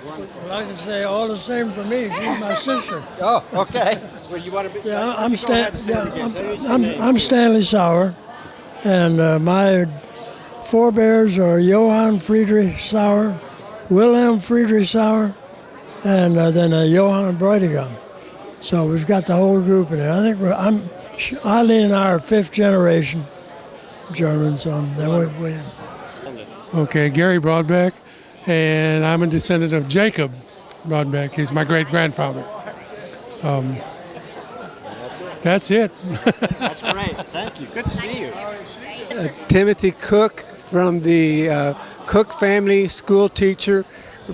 Well, I can say all the same for me. She's my sister. Oh, okay. Well, you want to be? Yeah, I'm I'm Stanley Sauer, and my forebears are Johann Friedrich Sauer, Wilhelm Friedrich Sauer, and then Johann Bräutigam. So we've got the whole group in there. I think Eileen and I are fifth generation Germans. Okay, Gary Broadbeck, and I'm a descendant of Jacob Broadbeck. He's my great-grandfather. That's it. That's great. Thank you. Good to see you. Timothy Koock from the Koock family, school teacher,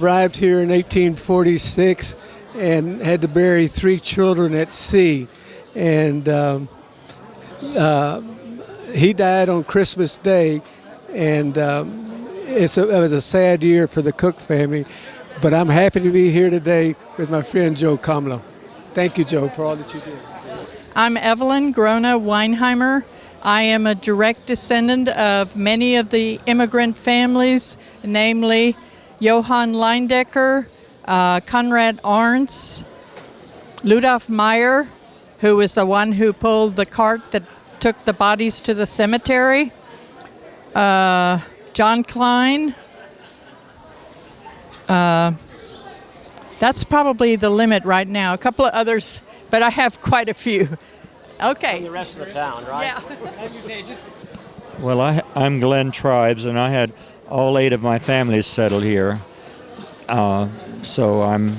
arrived here in 1846 and had to bury 3 children at sea. And he died on Christmas Day, and it was a sad year for the Koock family. But I'm happy to be here today with my friend Joe Kammlah. Thank you, Joe, for all that you did. I'm Evelyn Grona Weinheimer. I am a direct descendant of many of the immigrant families, namely Johann Leindecker, Konrad Arntz, Ludolf Meyer, who was the one who pulled the cart that took the bodies to the cemetery, John Klein. That's probably the limit right now. A couple of others, but I have quite a few. Okay. And the rest of the town, right? Yeah. Well, I'm Glen Treibs, and I had all 8 of my families settled here. So I'm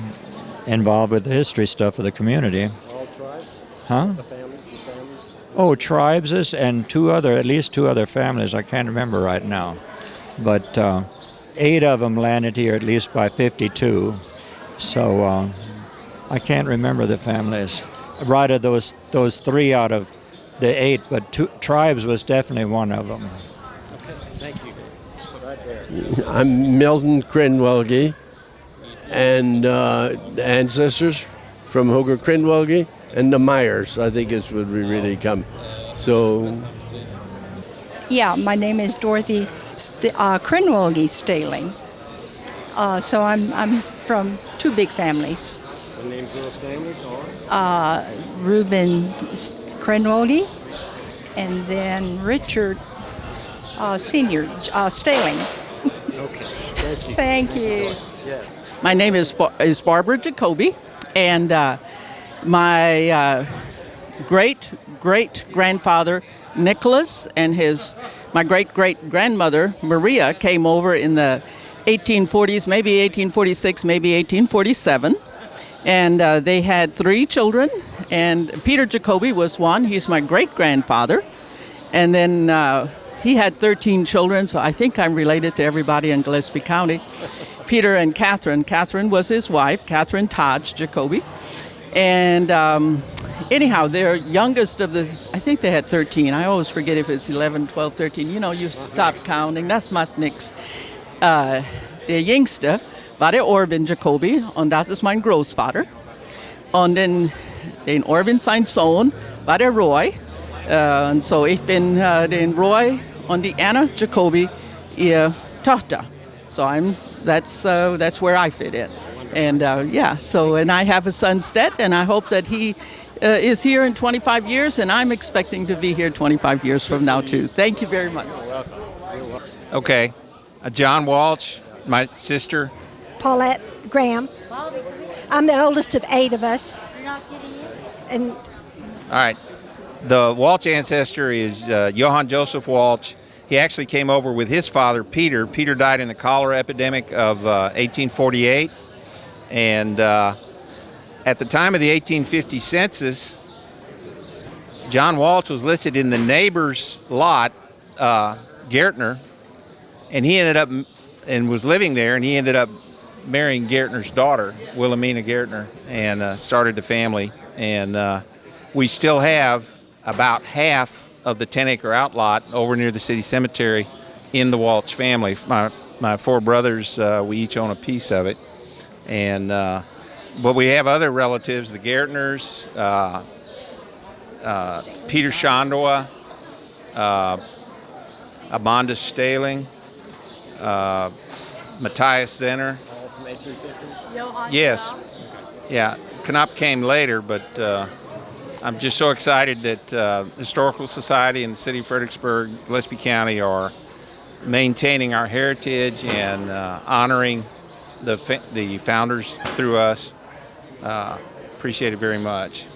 involved with the history stuff of the community. All tribes? Huh? The families? Oh, Treibses and at least two other families. I can't remember right now. But 8 of them landed here at least by 52. So I can't remember the families. Right of those 3 out of the 8, but Treibs was definitely one of them. Okay, thank you. So right there. I'm Milton Krenwelge, and ancestors from Hoger Krenwelge and the Myers, I think is would really come. So. Yeah, my name is Dorothy Krenwelge Staling. So I'm from 2 big families. The names of those families are? Reuben Krenwelge, and then Richard Senior Staling. Okay, thank you. Thank you. Yeah. My name is Barbara Jacoby, and my great-great-grandfather Nicholas and my great-great-grandmother Maria came over in the 1840s, maybe 1846, maybe 1847. And they had 3 children, and Peter Jacoby was one. He's my great-grandfather. And then he had 13 children, so I think I'm related to everybody in Gillespie County. Peter and Catherine. Catherine was his wife, Catherine Todge Jacoby. And anyhow, they're youngest of I think they had 13. I always forget if it's 11, 12, 13. You know, you stop counting. Das macht nichts. Der Jüngste war der Orvin Jacoby, und das ist mein Großvater. Und den Orvin, sein Sohn, war der Roy. Und so ich bin den Roy und die Anna Jacoby Tohta. So that's where I fit in. And and I have a son, Stet, and I hope that he is here in 25 years, and I'm expecting to be here 25 years from now, too. Thank you very much. Okay. John Walsh, my sister. Paulette Graham. I'm the oldest of 8 of us. And All right. The Walsh ancestor is Johann Joseph Walsh. He actually came over with his father, Peter. Peter died in the cholera epidemic of 1848. And at the time of the 1850 census, John Walsh was listed in the neighbor's lot, Gertner, and he ended up and was living there, and he ended up marrying Gertner's daughter, Wilhelmina Gertner, and started the family. And we still have about half of the 10-acre outlot over near the city cemetery in the Walsh family. My 4 brothers, we each own a piece of it. And but we have other relatives, the Gertners, Peter Shondoa, Amanda Staling, Matthias Zenner. All from 1850? Yes. Yeah, Knopp came later, but I'm just so excited that Historical Society and the City of Fredericksburg, Gillespie County are maintaining our heritage and honoring the founders through us. Appreciate it very much.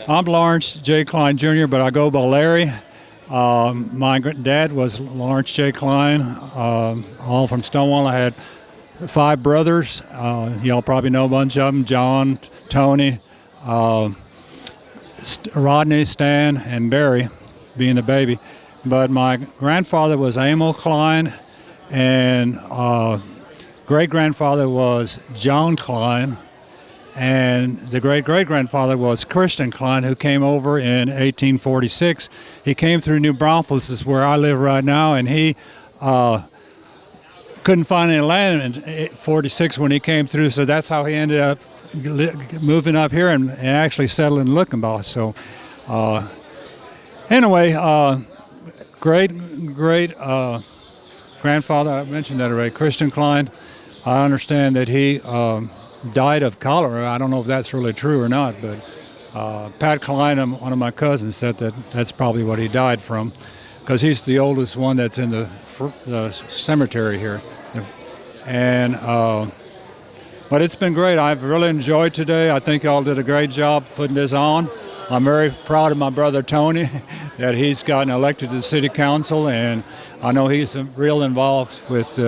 I'm Lawrence J. Klein Jr., but I go by Larry. My dad was Lawrence J. Klein, all from Stonewall. I had 5 brothers. Y'all probably know a bunch of them: John, Tony, Rodney, Stan, and Barry, being the baby. But my grandfather was Emil Klein, and great-grandfather was John Klein, and the great-great-grandfather was Christian Klein, who came over in 1846. He came through New Braunfels, is where I live right now, and he couldn't find any land in 46 when he came through, so that's how he ended up moving up here and actually settling in Luckenbach. So anyway, great grandfather, I mentioned that already, Christian Klein. I understand that he died of cholera. I don't know if that's really true or not, but Pat Klein, one of my cousins, said that that's probably what he died from, because he's the oldest one that's in the cemetery here. And but it's been great. I've really enjoyed today. I think y'all did a great job putting this on. I'm very proud of my brother Tony that he's gotten elected to the city council, and I know he's real involved with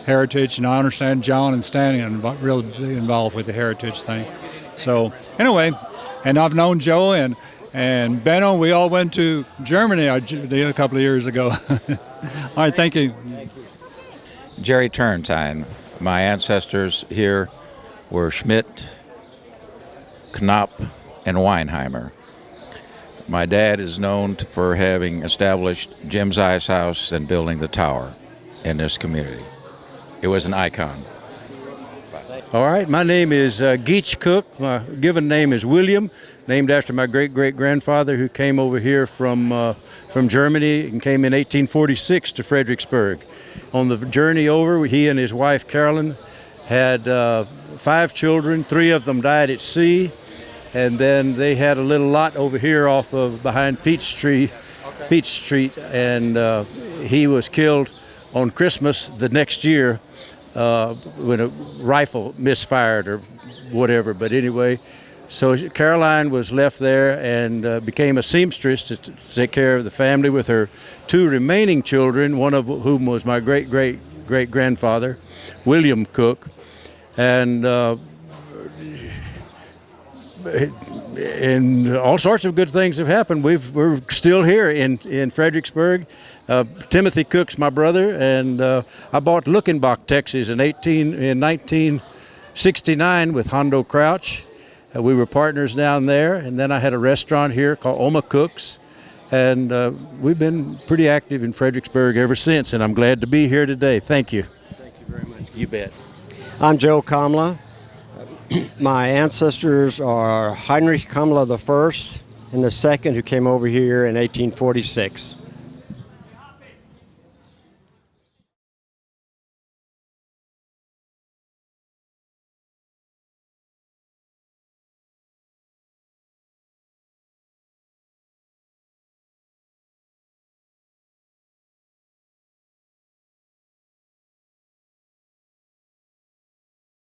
heritage, and I understand John and Stan are really involved with the heritage thing. So anyway, and I've known Joe and Benno. We all went to Germany a couple of years ago. All right, thank you. Jerry Turntine. My ancestors here were Schmidt, Knopp, and Weinheimer. My dad is known for having established Jim's Ice House and building the tower in this community. It was an icon. All right, my name is Geach Cook. My given name is William, named after my great-great-grandfather who came over here from Germany and came in 1846 to Fredericksburg. On the journey over, he and his wife Carolyn had 5 children. 3 of them died at sea, and then they had a little lot over here off of behind Peach Street, and he was killed on Christmas the next year when a rifle misfired or whatever. But anyway, so Caroline was left there and became a seamstress to take care of the family with her 2 remaining children, one of whom was my great-great-great-grandfather, William Cook. And all sorts of good things have happened. We're still here in Fredericksburg. Timothy Koock's my brother, and I bought Luckenbach, Texas in 1969 with Hondo Crouch. We were partners down there, and then I had a restaurant here called Oma Cook's, and we've been pretty active in Fredericksburg ever since, and I'm glad to be here today. Thank you. Thank you very much. You bet. I'm Joe Kammlah. My ancestors are Heinrich Kammlah I and the second, who came over here in 1846.